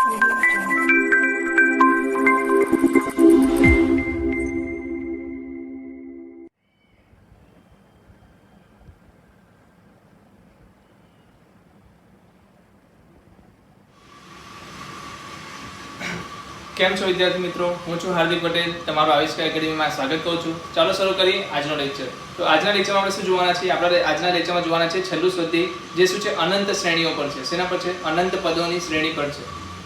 કેમ છો વિદ્યાર્થી મિત્રો, હું છું હાર્દિક પટેલ, તમારું આવિષ્કાર એકેડેમીમાં સ્વાગત કરું છું. ચાલો શરૂ કરીએ આજનો લેક્ચર. તો આજના લેક્ચરમાં આપણે શું જોવાના છીએ? આપણે આજના લેક્ચરમાં જોવાના છે છેલ્લું સ્વાધ્યાય, જે શું છે અનંત શ્રેણીઓ પર છે. શેના પર છે? અનંત પદોની શ્રેણી પર છે.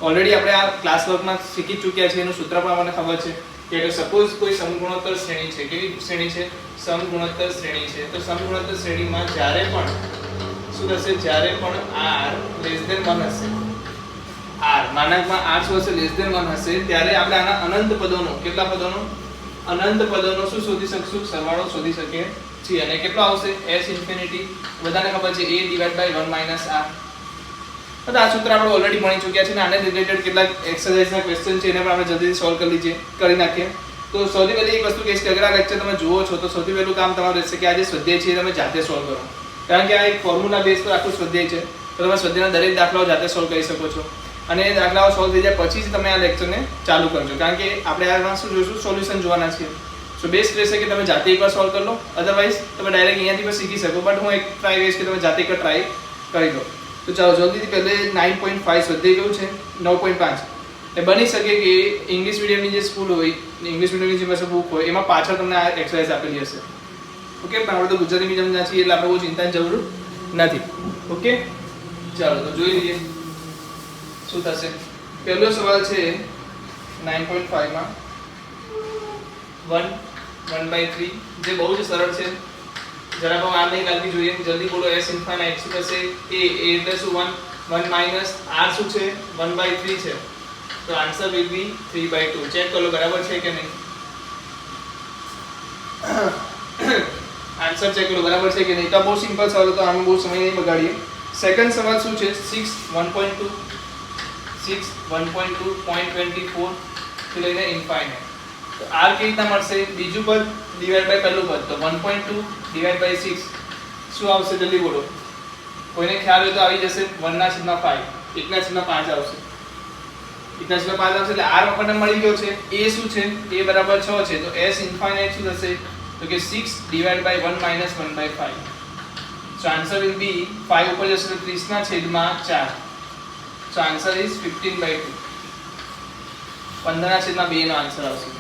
ઓલરેડી આપણે આ ક્લાસ વર્કમાં શીખી ચૂક્યા છીએ. એનું સૂત્ર પણ આપણને ખબર છે કે સપોઝ કોઈ સમગુણોત્તર શ્રેણી છે. કેવી શ્રેણી છે? સમગુણોત્તર શ્રેણી છે. તો સમગુણોત્તર શ્રેણીમાં જ્યારે પણ શું થશે? જ્યારે પણ r લેસ ધેન 1 હશે, r માનાંકમાં r શું હશે? લેસ ધેન 1 હશે, ત્યારે આપણે આના અનંત પદોનો, કેટલા પદોનો? અનંત પદોનો શું શોધી શકશું? સરવાળો શોધી શકીએ છીએ. અને કેટલો આવશે? s ઇન્ફિનિટી, બધાને ખબર છે, a ડિવાઇડ બાય 1 - r. તો આ સૂત્ર આપણે ઓલરેડી ભણી ચૂક્યા છે ને આને રિલેટેડ કેટલાક એક્સરસાઇઝના ક્વેશ્ચન છે, એને પણ આપણે જલ્દીથી સોલ્વ કરી નાખીએ. તો સૌથી પહેલી એક વસ્તુ કહીશ કે અગર આ લેક્ચર તમે જુઓ છો તો સૌથી પહેલું કામ તમારું રહેશે કે આ જે સ્વાધ્યાય છે તમે જાતે સોલ્વ કરો. કારણ કે આ એક ફોર્મ્યુલા બેઝ પર આખું સ્વાધ્યાય છે, તો તમે સ્વાધ્યાયના દરેક દાખલાઓ જાતે સોલ્વ કરી શકો છો. અને એ દાખલાઓ સોલ્વ થઈ જાય પછી જ તમે આ લેક્ચરને ચાલુ કરજો. કારણ કે આપણે આમાં શું જોઈશું? સોલ્યુશન જોવાના છીએ. સો બેસ્ટ રહેશે કે તમે જાતે એકવાર સોલ્વ કરી લો. અધરવાઇઝ તમે ડાયરેક્ટ અહીંયાથી પણ શીખી શકો, બટ હું એક ટ્રાય કરીશ કે તમે જાતે એકવાર ટ્રાય કરી લો. તો ચાલો જલ્દીથી પહેલે 9.5 સ્વાધ્યાય કેવું છે? 9.5. એ બની શકે કે ઇંગ્લિશ મીડિયમની જે સ્કૂલ હોય, ઇંગ્લિશ મીડિયમની જે પાસે બુક હોય, એમાં પાછળ તમને આ એક્સરસાઇઝ આપેલી હશે. ઓકે, પણ આપણે તો ગુજરાતી મીડિયમના છીએ એટલે આપણે બહુ ચિંતાની જરૂર નથી. ઓકે, ચાલો તો જોઈ લઈએ શું થશે. પહેલો સવાલ છે 9.5 માં 1/3, જે બહુ જ સરળ છે. જરા પણ વાર નહીં લાગવી જોઈએ. જલ્દી બોલો. s ઇન્ફાઇનાઇટ શું થશે? a એટલે શું? 1 માઈનસ r શું છે? 1/3 છે. તો આન્સર વિલ બી 3/2. ચેક કરો બરાબર છે કે નહીં. આન્સર ચેક કરો બરાબર છે કે નહીં. તો બહુ સિમ્પલ સવાલ હતો, આમાં બહુ સમય નહીં બગાડીએ. સેકન્ડ સવાલ શું છે? 6 1.2 0.24 થી લઈને ઇન્ફાઇનાઇટ. તો r કેવી રીતના મળશે? બીજું પદ ડિવાઇડ બાય પહેલું પદ. તો 1.2 ડિવાઇડ બાય 6 શું આવશે? જલ્દી બોલો. કોઈને ખ્યાલ હોય તો આવી જશે. 1/5, 1/5 આવશે. 1/5 આવશે એટલે r આપણને મળી ગયો છે. a શું છે? a બરાબર 6 છે. તો s ઇન્ફાઇનાઇટ શું થશે? તો કે 6 divide by 1 - 1/5. So answer will be 5 ઉપર જશે તો 30/4. So answer is 15/2. 15/2 no answer આવશે.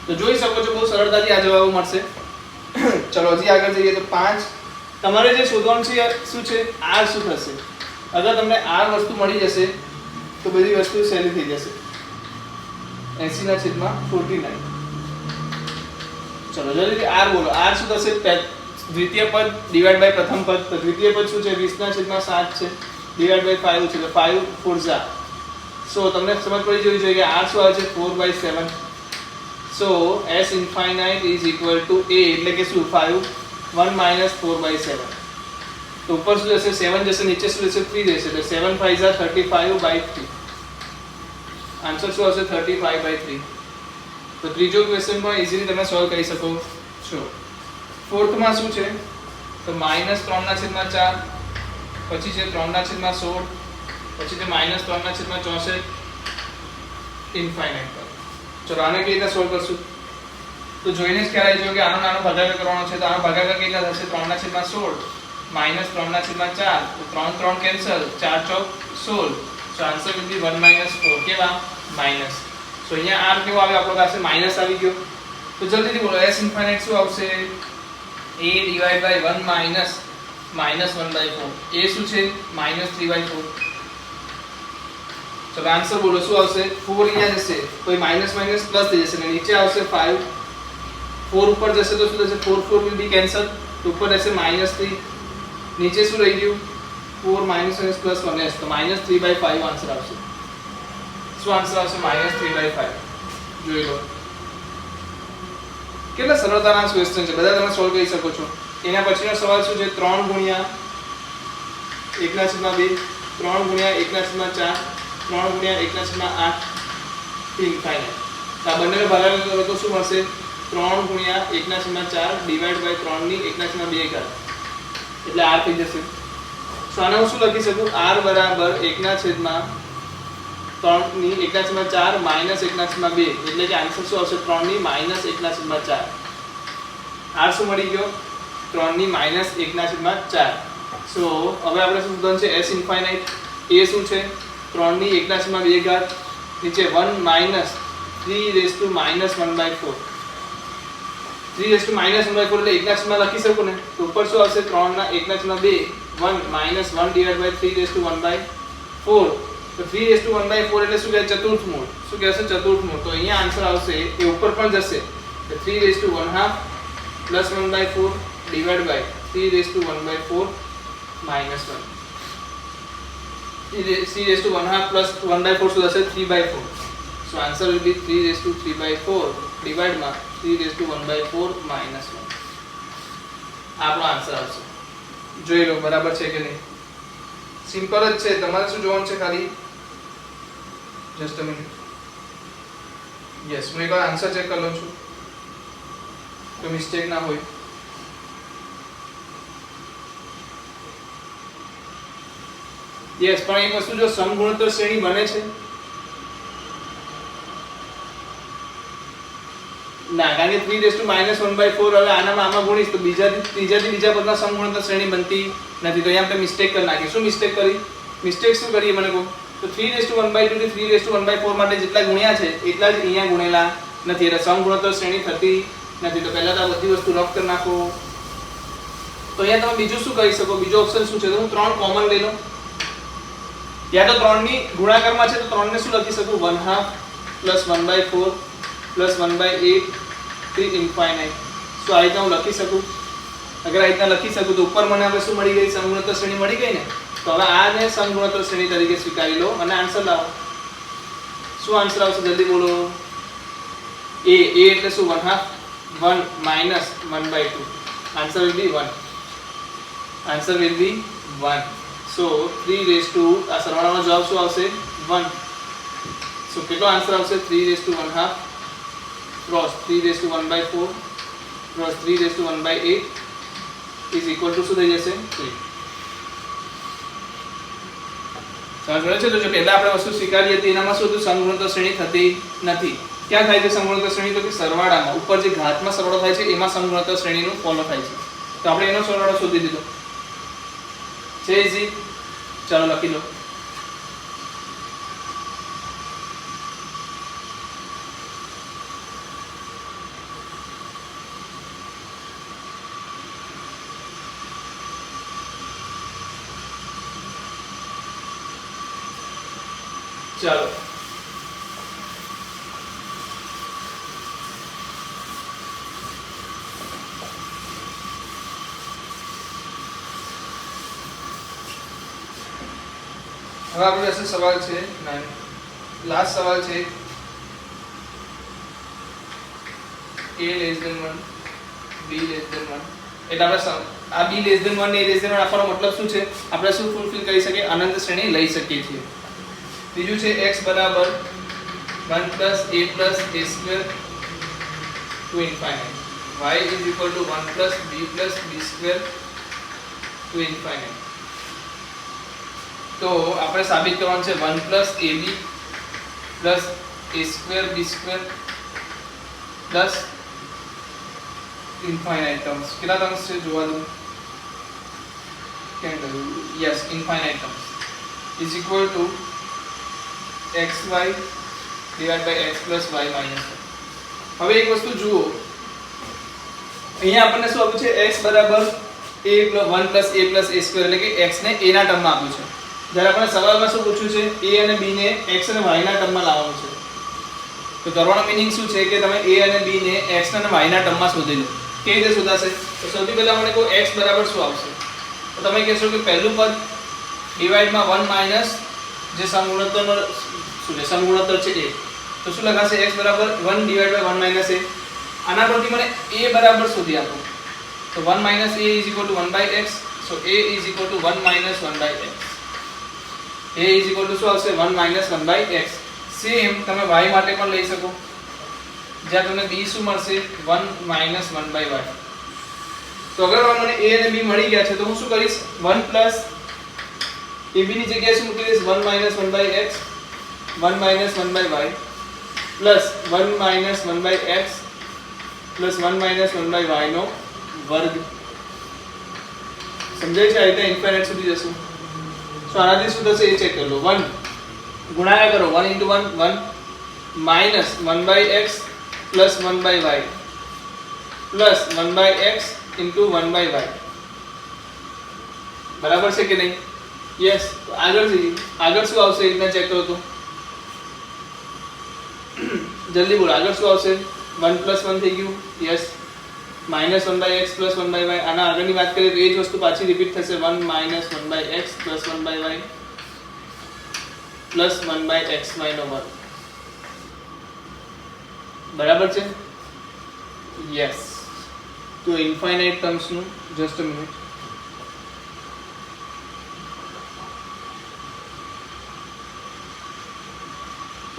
તો જોઈ શકો છો બહુ સરળતાથી આ જવાબ મળશે. ચલો હજી આગળ જઈએ તો 5. તમારે જે શોધવાનું છે શું છે? r શું થશે? અગર તમને r વસ્તુ મળી જશે તો બધી વસ્તુ સહેલી થઈ જશે. 80/49. ચલો જલ્દી r બોલો. r શું થશે? દ્વિતીય પદ ડિવાઇડ બાય પ્રથમ પદ. તો દ્વિતીય પદ શું છે? 20/7 છે ડિવાઇડ બાય 5 છે. તો 5 4 સો તમને સમજ પડી જવી જોઈએ કે r શું આવે છે? 4/7. સો s infinite is equal to a એટલે કે શું? 5 1 - 4/7. તો ઉપર શું જશે? 7 જશે, નીચે શું જશે? 3 જશે. તો 7 5 35/3. આન્સર શું આવશે? 35/3. તો ત્રીજો ક્વેશ્ચન પણ ઈઝીલી તમે સોલ્વ કરી શકો છો. ફોર્થ માં શું છે? તો -3/4, પછી છે 3/16, પછી છે -3/64 ઇન્ફાઇનાઇટ પર. ચલો આને કેવી રીતે સોલ્વ કરશું? તો જોઈને જ ખ્યાલ આવી ગયો કે આનો નાનો ભાગાકાર કરવાનો છે. તો આનો ભાગાકાર કેટલા થશે? 3/16 -3/4. તો 3 3 કેન્સલ, 4 ચોક 16. So answer will be 1 - 4. કેવા? માઈનસ. સો અહીંયા r કેવો આવ્યો? આપણો પાસે માઈનસ આવી ગયો. તો જલ્દીથી બોલો. s ઇન્ફાઇનાઇટ શું આવશે? a divide by 1 minus -1/4. a શું છે? -3/4. ચલો આન્સર બોલો શું આવશે? 4 અહીંયા જશે, કોઈ માઈનસ માઈનસ પ્લસ થઈ જશે, અને નીચે આવશે 5. 4 ઉપર જશે તો શું થશે? 4 4 વિલ બી કેન્સલ. તો ઉપર રહેશે -3. નીચે શું રહી ગયું? 4 - પ્લસ 1s. તો -3/5 આન્સર આવશે. શું આન્સર આવશે? -3/5. જોઈ લો કેટલા સરળતાના ક્વેશ્ચન છે, બધા તમે સોલ્વ કરી શકો છો. એના પછીનો સવાલ શું છે? 3 × 1/2, 3 × 1/4, 3 × 1/8 ઇન્ફાઇનાઇટ. તો આ બંનેનો ભાગાકાર કરો તો શું મળશે? 3 × 1/4 ડિવાઇડ બાય 3 ની 1/2 ઘાત. એટલે r થઈ જશે. સો આને હું શું લખી શકું? r બરાબર 1/4 3 ની 1/4 માઇનસ 1/2 એટલે કે આન્સર શું આવશે 3 ની માઇનસ 1/4. આ શું મળી ગયો 3 ની માઇનસ 1/4. સો હવે આપણે શું શોધવાનું છે s ઇન્ફાઇનાઇટ. એ શું છે 3 ની 1/2 ઘાત નીચે 1 minus 3 raise to minus 1/4. 3 raise to minus 1/4 એટલે 1 માં લખી શકું ને તો ઉપર શું આવશે 3 ના 1/2 1 minus 1 divide by 3 raise to 1/4. તો 3 રેઝ ટુ 1/4 એટલે શું કહે ચતુર્થ મૂળ. શું કહેશે ચતુર્થ મૂળ. તો અહીંયા આન્સર આવશે એ ઉપર પણ જશે તો 3 raise to 1/2 plus 1/4 divide by 3 raise to 1/4 minus 1. 3 raised to 1/2 plus 1/4 so that's 3/4. So answer will be 3 raised to 3/4 divided by 3 raised to 1/4 minus 1. આપણો આન્સર આવશે. જોઈ લો બરાબર છે કે નહીં. સિમ્પલ જ છે. તમારે શું જોવાનું છે ખાલી જસ્ટ અ મિનિટ. યસ હું એકવાર આન્સર ચેક કરી લઉં છું તો મિસ્ટેક ના હોય. યસ પણ એક વસ્તુ જો સમગુણોત્તર શ્રેણી બને છે ના કારણ કે 3 રેઝ ટુ માઇનસ 1/4 હવે આમાં ગુણીશ તો ત્રીજાથી બીજા પદના સમગુણોત્તર શ્રેણી બનતી નથી. તો અહીંયા આપણે મિસ્ટેક કરી નાખી. શું મિસ્ટેક કરી? મિસ્ટેક શું કરીએ મને કહો તો 3 રેઝ ટુ 1/2 થી 3 રેઝ ટુ 1/4 માટે જેટલા ગુણ્યા છે એટલા જ અહીંયા ગુણેલા નથી એટલે સમગુણોત્તર શ્રેણી થતી નથી. તો પહેલા તો આ બધી વસ્તુ રફ કરી નાખો. તો અહીંયા તમે બીજું શું કરી શકો? બીજો ઓપ્શન શું છે? તો હું 3 કોમન લઈ લઉં. યા તો 3 ની ગુણાકારમાં છે તો 3 ને શું લખી શકું 1/2 પ્લસ 1/4 પ્લસ 1/8 થી ઇન્ફાઇનાઇટ. સો આ રીતે હું લખી શકું. અગર આ રીતના લખી શકું તો ઉપર મને હવે શું મળી ગઈ? સમગુણોત્તર શ્રેણી મળી ગઈ ને. તો હવે આને સમગુણોત્તર શ્રેણી તરીકે સ્વીકારી લો અને આન્સર લાવો. શું આન્સર આવશે જલ્દી બોલો? a એટલે શું 1/2 1 minus 1/2. Answer will be 1. Answer will be 1. So 3 raised to આ સરવાળાનો જવાબ શું આવશે 1. So કેટલો આન્સર આવશે 3 raised to 1/2 cross 3 raised to 1/4 cross 3 raised to 1/8 is equal to શું થઈ જશે 3. સમજ પડે છે? તો જો પહેલા આપણે વસ્તુ સ્વીકારી હતી એનામાં શું હતું સમગુણોત્તર શ્રેણી થતી નથી. ક્યાં થાય છે સમગુણોત્તર શ્રેણી? તો કે સરવાળામાં ઉપર જે ઘાતમાં સરવાળો થાય છે એમાં સમગુણોત્તર શ્રેણીનું ફોલો થાય છે. તો આપણે એનો સરવાળો શોધી દીધો છે ઈઝી. ચાલો લખી લો. ચાલો હવે આપણી પાસે સવાલ છે લાસ્ટ સવાલ છે a less than 1 b less than 1 એટલે આપણે આ b less than 1 ને a less than 1 આપવાનો મતલબ શું છે? આપણે શું ફૂલફિલ કરી શકીએ? અનંત શ્રેણી લઈ શકીએ છીએ. બીજું છે x બરાબર 1 plus a plus a square to infinite. y is equal to 1 plus b plus b square to infinite. તો આપણે સાબિત કરવાનું છે 1 plus ab plus a square b square plus infinite terms. કેટલા ટર્મ્સ છે જોવા દો. કેમ કહ્યું? Yes infinite terms is equal to xy divided by x plus y minus 1. હવે એક વસ્તુ જુઓ અહીંયા આપણને શું આપ્યું છે x બરાબર a 1 plus a plus a square એટલે કે x ને a ના ટર્મમાં આપ્યું છે. જ્યારે આપણે સવાલમાં શું પૂછ્યું છે a અને b ને x અને y ના ટર્મમાં લાવવાનું છે. તો કરવાનો મીનિંગ શું છે કે તમે a અને b ને x અને y ના ટર્મમાં શોધી લો. કેવી રીતે શોધાશે? તો સૌથી પહેલા મને કહો x બરાબર શું આવશે? તો તમે કહેશો કે પહેલું પદ ડિવાઇડ માં 1 માઈનસ જે સમગુણોત્તરનો શું છે સમગુણોત્તર છે એ. તો શું લખાશે x બરાબર 1 ડિવાઇડ બાય 1 માઈનસ a. આના પરથી મને a બરાબર શોધી આપો. તો 1 minus a is equal to 1 by x. So a is equal to 1 minus 1 by x. a is equal to શું આવશે 1 minus 1 by x. સેમ તમે y માટે પણ લઈ શકો. જ્યાં તમને b શું મળશે 1 minus 1 by y. તો અગર મને a અને b મળી ગયા છે તો હું શું કરીશ 1 plus ab ની જગ્યાએ શું મૂકી દઈશ 1 minus 1 by x 1 minus 1 by y plus 1 minus 1 by x plus 1 minus 1 by y નો વર્ગ. સમજાય છે? આ રીતે ઇન્ફિનિટ સુધી જશું. તો આનાથી શું થશે એ ચેક કરી લો. 1 ગુણાકાર કરો, 1 into 1 1 minus 1 by x plus 1 by y plus 1 by x into 1 by y. બરાબર છે કે નહીં? યસ. આગળ શું આવશે એ રીતના ચેક કરો તો જલ્દી બોલો. આગળ શું આવશે? 1 plus 1 થઈ ગયું. Yes. minus 1 by x plus 1 by y. આના આગળની વાત કરીએ તો એ જ વસ્તુ પાછી રિપીટ થશે. 1 minus 1 by x plus 1 by y plus 1 by xy નો વર્ગ. બરાબર છે? યસ. તો ઇન્ફાઇનાઇટ ટર્મ્સ નું જસ્ટ અ મિનિટ.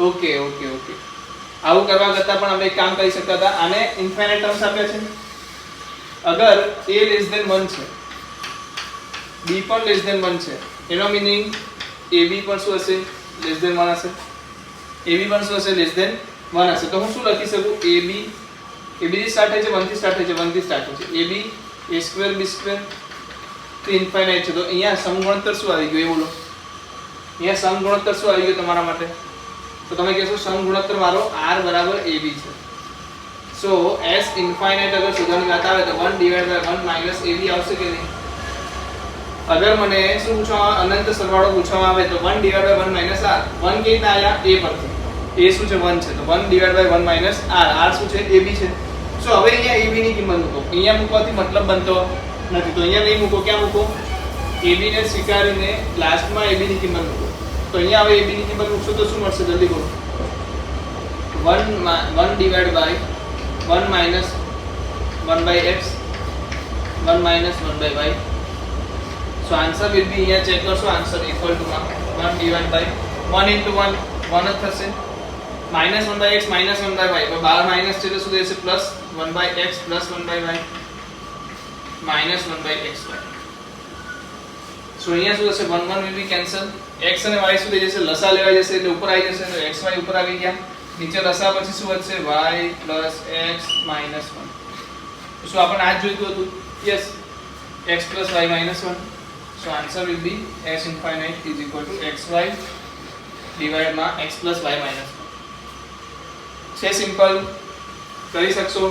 ઓકે. આવું કરવા કરતા પણ આપણે એક કામ કરી શકતા હતા. આને ઇન્ફાઇનાઇટ ટર્મ્સ આપ્યા છે. અગર a લેસ ધેન 1 છે, b પણ લેસ ધેન 1 છે, એનો મીનિંગ ab પણ શું હશે? લેસ ધેન 1 હશે. ab પણ શું હશે? લેસ ધેન 1 હશે. તો હું શું લખી શકું? ab થી સ્ટાર્ટ થાય છે, 1 થી સ્ટાર્ટ થાય છે, 1 થી સ્ટાર્ટ થાય છે. ab a square b square તો ઇન્ફાઇનાઇટ છે. તો અહીંયા સમગુણોત્તર શું આવી ગયું એ બોલો. અહીંયા સમગુણોત્તર શું આવી ગયું તમારા માટે? તો તમે કહેશો સમગુણોત્તર મારો r બરાબર ab છે. સો s ઇન્ફાઇનાઇટ અગર શોધવાની વાત આવે તો 1 ડિવાઇડ બાય 1 માઈનસ ab આવશે કે નહીં? અગર મને શું પૂછવામાં, અનંત સરવાળો પૂછવામાં આવે તો 1 ડિવાઇડ બાય 1 માઈનસ r. 1 કે રીતના આયા? a પરથી. a શું છે? 1 છે. તો 1 divide by 1 minus r. r શું છે? ab છે. સો હવે અહીંયા ab ની કિંમત મૂકો. અહીંયા મૂકવાથી મતલબ બનતો નથી. તો અહીંયા નહીં મૂકો. ક્યાં મૂકો? ab ને સ્વીકારીને લાસ્ટમાં ab ની કિંમત મૂકો. તો અહીંયા હવે ab ની કિંમત મૂકશો તો શું મળશે? જલ્દી બોલો. 1 divide by 1 minus 1 by x 1 minus 1 by y. So answer will be here. check કરશો answer equal to 1 divided by 1 into 1 1 જ થશે. minus 1 by x minus 1 by y. તો 12 minus છે તો શું થશે? plus 1 by x plus 1 by y minus 1 by xy. So અહીંયા શું થશે? 1 1 will be cancel. x અને y શું થઈ જશે? લસા લેવાઈ જશે એટલે ઉપર આવી જશે. તો xy ઉપર આવી ગયા. નીચે લસા પછી શું વધશે? y plus x minus 1. શું આપણને આ જ જોઈતું હતું? Yes. x plus y minus 1. So answer will be s infinite is equal to xy divided માં x plus y minus 1. છે સિમ્પલ. કરી શકશો?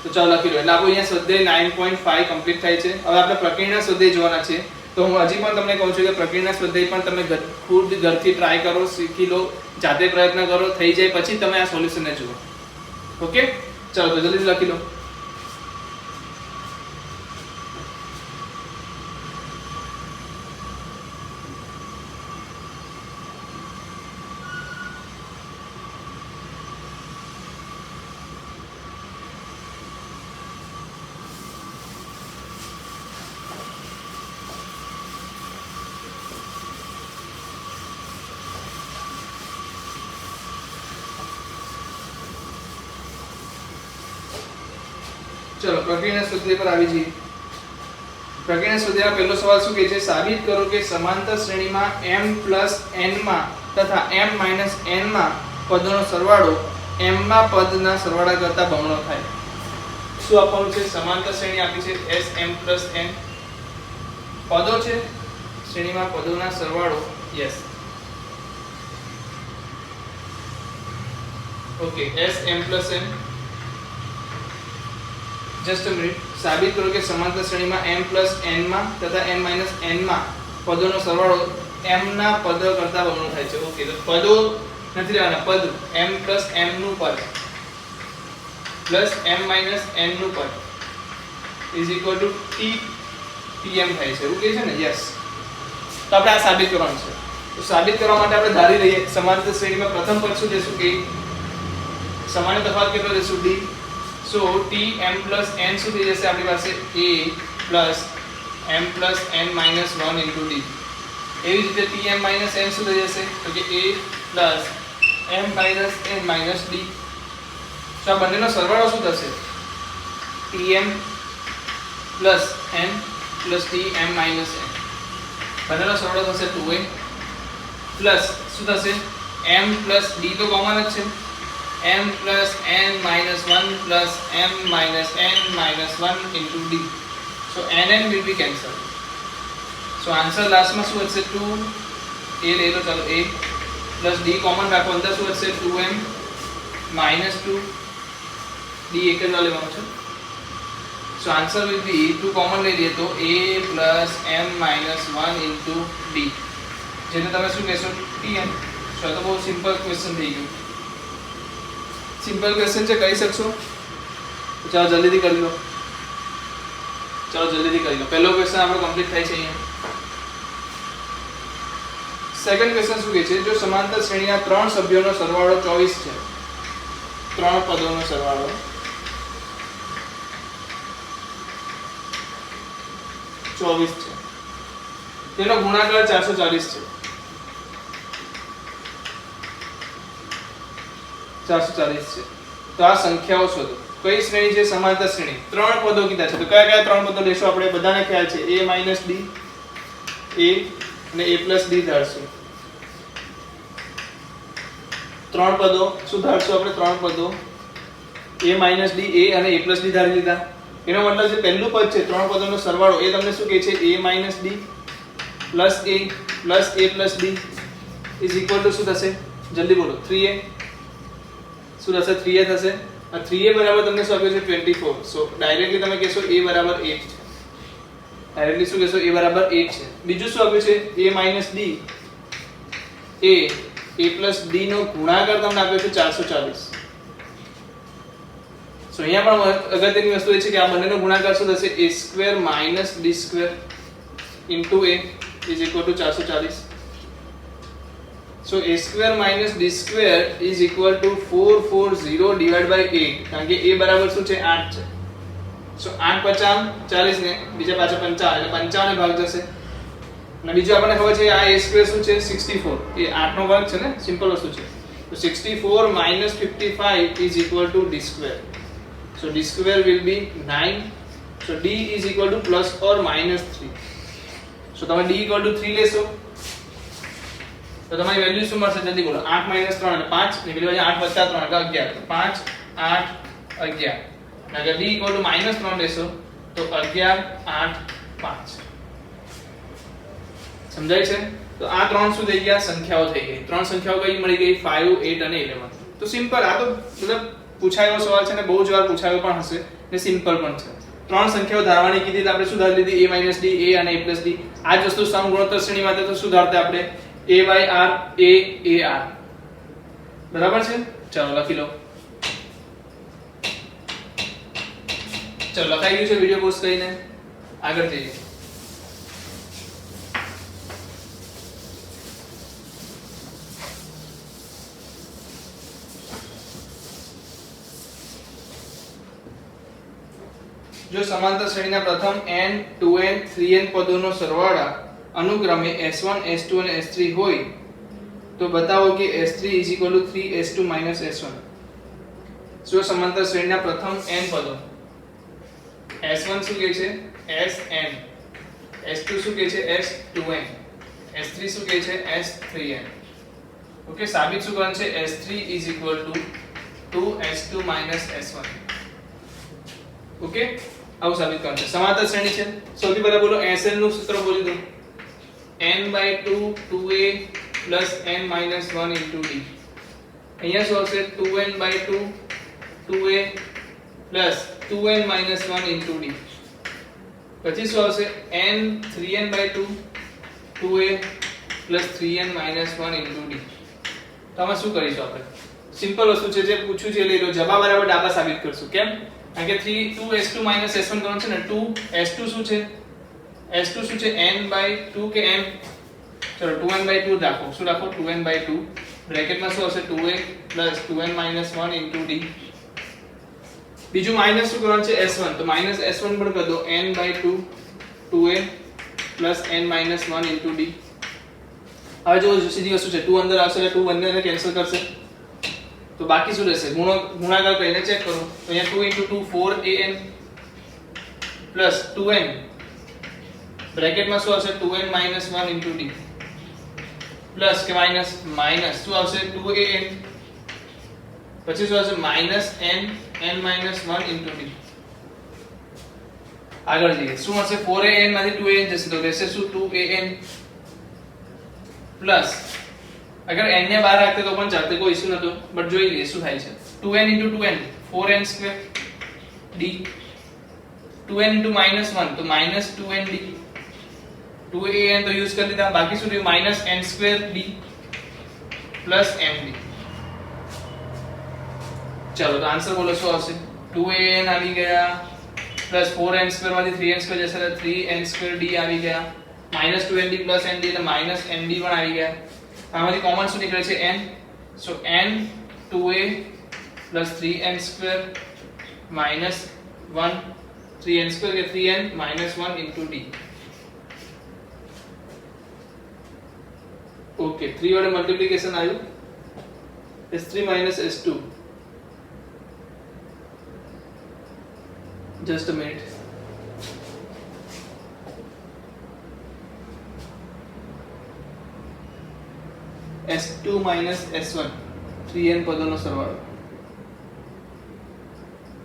તો ચાલો લખી લો. એટલે આપણું અહીંયા સ્વાધ્યાય 9.5 કમ્પ્લીટ થાય છે. હવે આપણે પ્રકરણના સ્વાધ્યાય જોવાના છે. તો હું હજી પણ તમને કહું છું કે પ્રકરણના સ્વાધ્યાય પણ તમે ખુદ ઘરથી ટ્રાય કરો, શીખી લો, જાતે પ્રયત્ન કરો, થઈ જાય પછી તમે આ સોલ્યુશનને જુઓ. ઓકે? ચાલો તો જલ્દી લખી લો. ચલો પ્રક્રિયાના સ્વાધ્યાય પર આવી જઈએ. પ્રક્રિયાના સ્વાધ્યાયમાં પહેલો સવાલ શું કહે છે? સાબિત કરો કે સમાંતર શ્રેણીમાં m n માં તથા m n માં પદોનો સરવાળો m માં પદના સરવાળા કરતા બમણો થાય. શું આપવાનું છે? સમાંતર શ્રેણી આપી છે sm n. પદો છે, શ્રેણીમાં પદોના સરવાળો. Yes. Okay. sm n. Just a minute. સાબિત કરો કે સમાંતર શ્રેણીમાં m n માં તથા m n માં પદોનો સરવાળો m ના પદ કરતા બમણો થાય છે. ઓકે. તો પદો નથી લેવાના. પદ m m નું પદ પ્લસ m n નું પદ ઇઝ ઇક્વલ ટુ tm થાય છે. એવું કહે છે ને? યસ. તો આપણે આ સાબિત કરવાનું છે. તો સાબિત કરવા માટે આપણે ધારી લઈએ સમાંતર શ્રેણીમાં પ્રથમ પદ શું લેશું? કે સામાન્ય તફાવત કેટલો લેશું? d. So tm n શું થઈ જશે આપણી પાસે? a m n minus 1 into d. એવી જ રીતે tm n શું થઈ જશે? તો કે a m n minus d. તો આ બંનેનો સરવાળો શું થશે? tm n tm n. બંનેનો સરવાળો થશે 2a પ્લસ શું થશે? m પ્લસ d તો કોમન જ છે, m plus n minus 1 plus m minus n minus 1 into d. So nn will be cancelled. So answer લાસ્ટમાં શું વધશે 2 a લઈ લો, ચાલો a પ્લસ d કોમન રાખો, અંદર શું વધશે 2m માઇનસ 2 d એક જ લેવાનું છે. So answer will be 2 common લઈ લઈએ તો a plus m minus 1 into d, જેને તમે શું કહેશો tn. સો તો બહુ સિમ્પલ ક્વેશ્ચન થઈ ગયું. સિમ્પલ ક્વેશ્ચન છે, કહી શકશો? ચાલો જલ્દીથી કરી લો, ચાલો જલ્દીથી કરી લો. પહેલો ક્વેશ્ચન આપણો કમ્પ્લીટ થાય છે અહીંયા. સેકન્ડ ક્વેશ્ચન શું કહે છે, જો સમાંતર શ્રેણીના 3 સભ્યોનો સરવાળો 24 છે, 3 પદોનો સરવાળો 24 છે, તેનો ગુણાકાર 440 છે. 440 છે. તો આ સંખ્યાઓ શોધો. કઈ શ્રેણી છે? સમાંતર શ્રેણી. 3 પદો કીધા છે, તો કયા કયા 3 પદો લેશો આપણે? બધાને ખ્યાલ છે a - d, a અને a + d ધારશું. 3 પદો શું ધારશું આપણે? 3 પદો a - d, a અને a + d ધારી લીધા. એનો મતલબ જે પહેલું પદ છે 3 પદોનો સરવાળો, એ તમને શું કહે છે? a - d plus a plus d is equal to શું થશે? જલ્દી બોલો. 3a. શું થશે? 3a થશે. આ 3a બરાબર તમને શું આપ્યું છે? 24. સો ડાયરેક્ટલી તમે કહેશો a બરાબર 8 છે. ડાયરેક્ટલી શું કહેશો? a બરાબર 8 છે. બીજું શું આપ્યું છે? a - d, a + d નો ગુણાકાર તમને આપ્યો છે 440. સો અહીંયા પણ અગત્યની વસ્તુ એ છે કે આ બંનેનો ગુણાકાર શું થશે? a² - d² into a is equal to 440. So a² - d² is equal to 440 divided by 8, કારણ કે a બરાબર શું છે? 8 છે. સો 8 50 40 ને બીજા પાછા 55 એટલે 55 ભાગ જશે. અને બીજું આપણને ખબર છે આ a² શું છે? 64. એ 8 નો વર્ગ છે ને, સિમ્પલ વસ્તુ છે. તો 64 - 55 is equal to d². So d² will be 9. So d is equal to plus or minus 3. So તમે d equal to 3 લેશો તો તમારી વેલ્યુ શું મળશે? જલ્દી બોલો. 8 - 3 એટલે 5 ને પેલી બાજુ 8 + 3 એટલે 11. તો 5 8 11. અને અગર d = -3 લેશો તો 11 8 5. સમજાય છે? તો આ 3 શું થઈ ગયા? સંખ્યાઓ થઈ ગઈ. 3 સંખ્યાઓ કઈ મળી ગઈ? 5 8 અને 11. તો સિમ્પલ. આ તો મતલબ પૂછાયેલો સવાલ છે ને, બહુ જ વાર પૂછાયો પણ હશે ને સિમ્પલ પણ છે. 3 સંખ્યાઓ ધારવાની કીધી તો આપણે શું ધારી લીધી? a - d, a અને a + d. આ જ વસ્તુ સમગુણોત્તર શ્રેણી માટે તો શું ધારતા આપણે? a/r a ar. બરાબર છે? ચાલો લખી લો. ચાલો લખાઈ ગયું છે. વિડિયો પોઝ કરીને આગળ જઈએ. જો સમાંતર શ્રેણીના પ્રથમ n 2n 3n પદોનો સરવાળા અનુક્રમે s1 s2 અને s3 હોય તો બતાવો કે s3 = 3s2 - s1. જો સમાંતર શ્રેણીના પ્રથમ n પદો, s1 શું કહે છે? sn, s2 શું કહે છે? s2n, s3 શું કહે છે? s3n. ઓકે, સાબિત શું કરવાનું છે? s3 = 2s2 - s1. ઓકે, આવું સાબિત કરવાનું છે. સમાંતર શ્રેણી છે. સૌથી પહેલા બોલો SN નું સૂત્ર બોલી દો. n/2 2a + n - 1 * d. અહીંયા શું આવશે? 2n/2 2a + 2n - 1 * d. પછી શું આવશે? n 3n/2 2a + 3n - 1 * d. તો આમાં શું કરીશું આપણે? સિમ્પલ વસ્તુ છે, જે પૂછ્યું છે લઈ લો. જવાબ બરાબર ડાબા સાબિત કરશું. કેમ? કારણ કે 2s2 - s1 કરવાનું છે ને. 2s2 શું છે? s2 શું છે? n/2 કે m. ચલો 2n/2 રાખો. શું રાખો? 2n/2. બ્રેકેટમાં શું આવશે? 2a + 2n - 1 * d. બીજું માઈનસ શું કરવાનું છે? s1. તો -s1 પણ કરી દો. n/2 2a + n - 1 * d. હવે જો સીધી વસ્તુ છે, 2 અંદર આવશે એટલે 2 બંનેને કેન્સલ કરશે. તો બાકી શું રહેશે? ગુણાકાર કરીને ચેક કરો. તો અહીંયા 2 * 2 4an + 2n બ્રેકેટમાં શું આવશે? 2n - 1 * d. પ્લસ કે માઈનસ માઈનસ શું આવશે 2an પછી શું આવશે minus n n minus 1 into d આગળ જઈએ શું હશે 4an માંથી 2an જશે તો રહેશે શું 2an પ્લસ અગર n ને બહાર રાખતે તો પણ ચાલતે કોઈ ઇશ્યુ નતો બટ જોઈ લઈએ શું થાય છે 2n into 2n 4n square d 2n into -1 તો -2n d 2an तो यूज कर લીધા બાકી શું રહ્યું -n square d plus md चलो तो आंसर बोलो શું આવશે 2an આવી ગયા પ્લસ 4n સ્ક્વેર માંથી 3n સ્ક્વેર જશે એટલે 3n સ્ક્વેર d આવી ગયા -2nd plus nd એટલે -nd પણ આવી ગયા આમાંથી કોમન શું નીકળે છે n સો n 2a plus 3n square minus 1 3n square કે 3n minus 1 into d okay 3 वडे मल्टीप्लिकेशन आयु s3 minus s2 just a minute s2 minus s1 3n પદોનો સરવાળો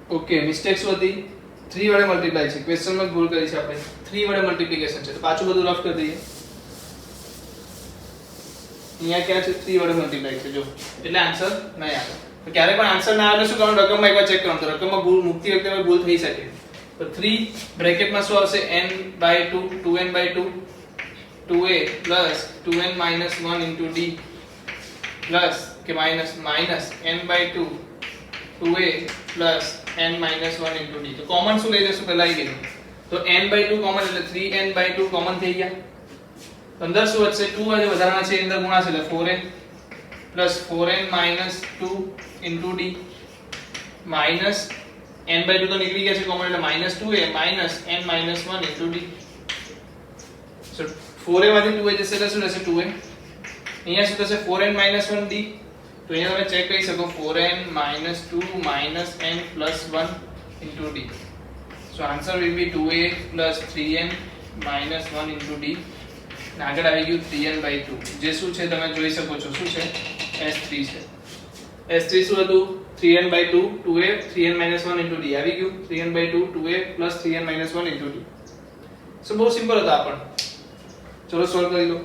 ઓકે મિસ્ટેક શું હતી 3 વડે મલ્ટીપ્લાય છે ક્વેશ્ચન માં ભૂલ કરી છે આપણે 3 વડે મલ્ટીપ્લિકેશન છે તો પાછું બધું રફ કરી દઈએ અહીંયા क्या છે 3 વડે મલ્ટીપ્લાય છે જો એટલે આન્સર નહીં આવે તો ક્યારે પણ આન્સર ના આવે શું કરવાનું રકમમાં એકવાર ચેક કરવાનું તો રકમમાં ભૂલ મુક્તિ વખતે ભૂલ થઈ શકે તો 3 બ્રેકેટમાં શું આવશે n/2 2n/2 2a plus 2n minus 1 into d plus કે minus n/2 2a plus n minus 1 into d તો કોમન શું લઈ લેશું પહેલા આવી ગયું તો n/2 કોમન એટલે 3n/2 કોમન થઈ ગયા અંદર શું વધશે 2 આજે વધારાના છે અંદર ગુણાશે એટલે 4n plus 4n minus 2 into d minus n/2 તો નીકળી ગયા છે કોમન એટલે -2a minus n minus 1 into d so 4a માંથી 2a જશે એટલે શું રહેશે 2a અહીંયા શું થશે 4n minus 1d તો અહીંયા તમે ચેક કરી શકો 4n minus 2 minus n plus 1 into d so answer will be 2a plus 3n minus 1 into d આગળ આવી ગયું 3n/2 જે શું છે તમે જોઈ શકો છો શું છે s3 છે s3 શું હતું 3n/2 2a 3n - 1 into d આવી ગયું 3n/2 2a plus 3n - 1 into d સો બહુ સિમ્પલ હતા પણ ચલો સોલ્વ કરી લો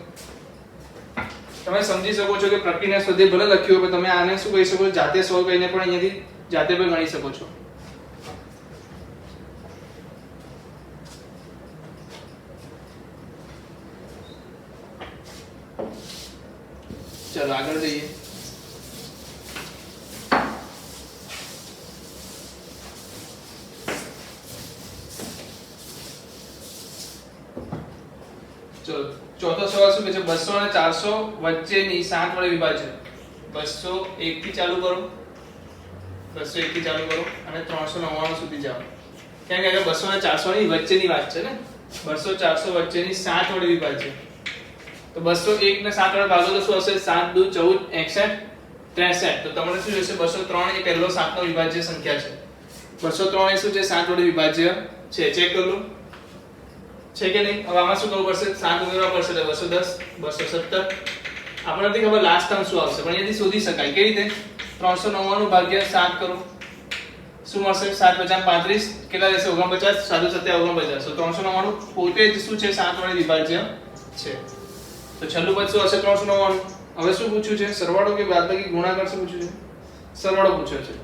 તમે સમજી શકો છો કે પ્રક્રિયા સ્વાધ્યાય ભલે લખ્યું હોય પણ તમે આને શું કહી શકો જાતે સોલ્વ કરીને પણ અહીંયાથી જાતે પણ ગણી શકો છો चलो आगे जाइए चलो चौथा सवाल શું કહે છે 200 અને 400 વચ્ચેની 7 વડે વિભાજન 201 થી ચાલુ કરો 201 થી ચાલુ કરો અને 399 સુધી જાઓ કેમ કે 200 અને 400 ની વચ્ચેની વાત છે ને 200 400 વચ્ચેની 7 વડે વિભાજન तो 201 ને 7 વડે ભાગો તો શું હશે 7 2 14 61 63 તો તમને શું થશે 203 એ પહેલો 7 નો વિભાજ્ય સંખ્યા છે 203 એ શું છે 7 વડે વિભાજ્ય છે ચેક કરી લો છે કે નહીં હવે આમાં શું કરવું પડશે 7 ઉમેરવા પડશે એટલે 210 270 આપણને નથી ખબર લાસ્ટ ટર્મ શું આવશે પણ અહીંયાથી શોધી શકાય કેવી રીતે 399 ભાગ્યા 7 કરો શું મળશે 7 × 35 કેટલા રહેશે 49 7 7 49 તો 399 પોતે જ શું છે 7 વડે વિભાજ્ય છે તો છેલ્લું પદ શું હશે 399 હવે શું પૂછ્યું છે સરવાળો કે બાદબાકી ગુણાકાર શું પૂછ્યું છે સરવાળો પૂછ્યો છે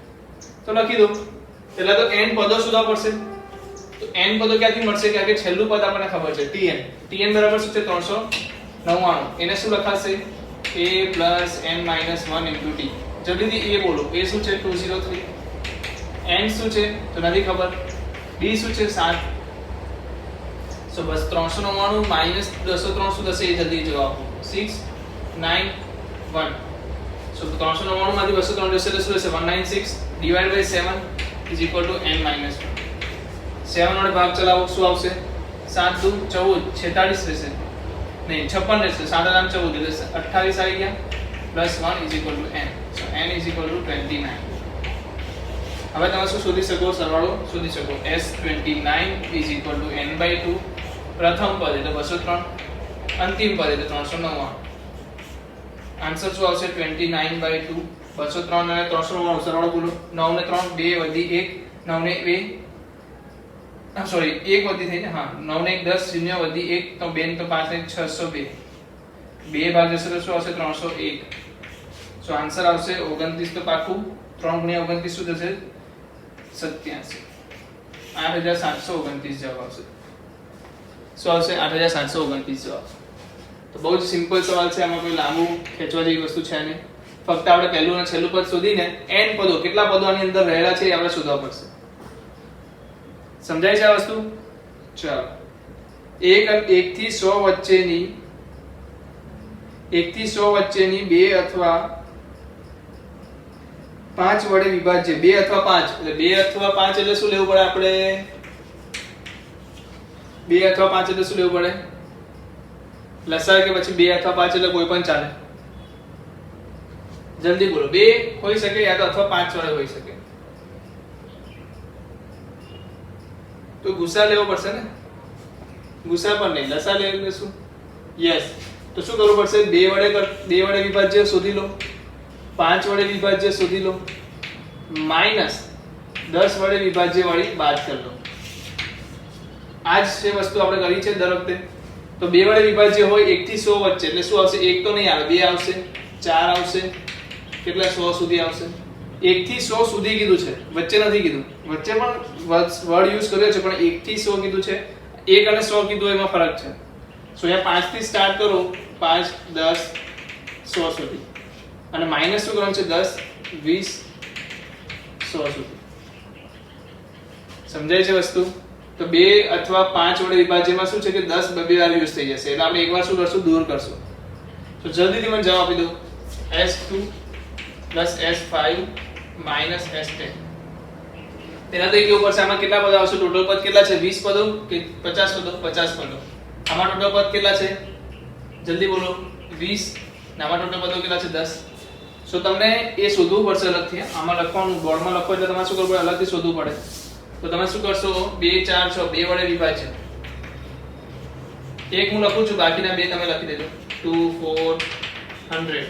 તો લખી દો પહેલા તો n પદો શોધવા પડશે તો n પદો ક્યાંથી મળશે કે છેલ્લું પદ આપણને ખબર છે tn બરાબર શું છે 399 એને શું લખાશે a + n - 1 * d જલ્દીથી a બોલો a શું છે 203 n શું છે તો નથી ખબર d શું છે 7 so બસ 399 minus 203 શું થશે એ જલ્દી જવાબ 691 so 399 માંથી 203 જશે એટલે શું થશે 196 divided by 7 is equal to n minus 1 7 વડે ભાગ ચલાવો શું આવશે 7 2 14 46 રહેશે નહીં 56 રહેશે 7 8 14 એટલે 28 આવી ગયા plus 1 is equal to n so n is equal to 29 હવે તમે શું શોધી શકો સરવાળો શોધી શકો s29 is equal to n/2 પ્રથમ પદ એટલે 203 અંતિમ પદ એટલે 399 આન્સર શું આવશે 29/2. 203 અને 300 સરવાળો બોલો. 9 ને 3 2 વધી 1, 9 ને 2 સોરી 1 વધી થઈ ને, હા 9 ને 1 10, 0 વધી 1 તો 2 ને તો 5 ને 602. 2 ભાગ જશે તો શું આવશે 301. સો આન્સર આવશે 29 તો પાકું. 3 ગુણ્યા 29 શું થશે 87. 8729 જવાબ આવશે. શું આવશે 8729 જવાબ. તો બહુ જ સિમ્પલ સવાલ છે, આમાં કોઈ લાંબુ ખેંચવા જેવી વસ્તુ છે નહીં. ફક્ત આપણે પહેલું અને છેલ્લું પદ શોધીને n પદો કેટલા પદો આની અંદર રહેલા છે એ આપણે શોધવા પડશે. સમજાય છે આ વસ્તુ? ચાલો 1 થી 100 વચ્ચેની 2 અથવા 5 વડે વિભાજ્ય 2 અથવા 5 એટલે 2 અથવા 5 એટલે શું લેવું પડે આપણે? 2 અથવા 5 એટલે શું લેવું પડે? લસાઅ કે પછી 2 અથવા 5 એટલે કોઈ પણ ચાલે? જલ્દી બોલો. 2 હોઈ શકે યા તો અથવા 5 વડે હોઈ શકે. તો ગુસા લેવો પડશે ને? ગુસા પર નહીં, લસાઅ લઈ લેશું. યસ. તો શું કરવું પડશે? 2 વડે વિભાજ્ય શોધી લો, 5 વડે વિભાજ્ય શોધી લો, માઈનસ 10 વડે વિભાજ્ય વાળી બાદ કરી લો. આ જ છે વસ્તુ આપણે કરી છે દર વખતે. તો 2 વડે વિભાજ્ય હોય 1 થી 100 વચ્ચે એટલે શું આવશે? 1 તો નહીં આવે, 2 આવશે, 4 આવશે, કેટલા 100 સુધી આવશે. 1 થી 100 સુધી કીધું છે, વચ્ચે નથી કીધું. વચ્ચે પણ વર્ડ યુઝ કર્યો છે પણ 1 થી 100 કીધું છે. 1 અને 100 કીધું એમાં ફરક છે. સો અહીંયા 5 થી સ્ટાર્ટ કરો, 5 10 100 સુધી, અને માઈનસ શું કરવાનું છે? 10 20 100 સુધી. સમજાય છે વસ્તુ? તો 2 અથવા 5 વડે વિભાજ્યમાં શું છે કે 10 બે વાર યુઝ થઈ જશે એટલે આપણે એકવાર શું કરશું? દૂર કરશું. તો જલ્દીથી મને જવાબ આપી દો. S2 S5 S10. તેના તો કેવું પડશે? આમાં કેટલા પદો આવશે? ટોટલ પદ કેટલા છે? 20 પદો કે 50 પદો? 50 પદો. આમાં ટોટલ પદ કેટલા છે? જલ્દી બોલો. 20. અને આમાં ટોટલ પદો કેટલા છે? 10. સો તમને એ શોધવું પડશે અલગથી. આમાં લખવાનું, બોર્ડમાં લખો એટલે તમારે શું કરવું પડે? અલગથી શોધવું પડે. તો તમે શું કરશો? 2 4 6 2 વડે વિભાજ્ય. એક હું લખું છું, બાકીના બે તમે લખી દેજો. 2 4 100.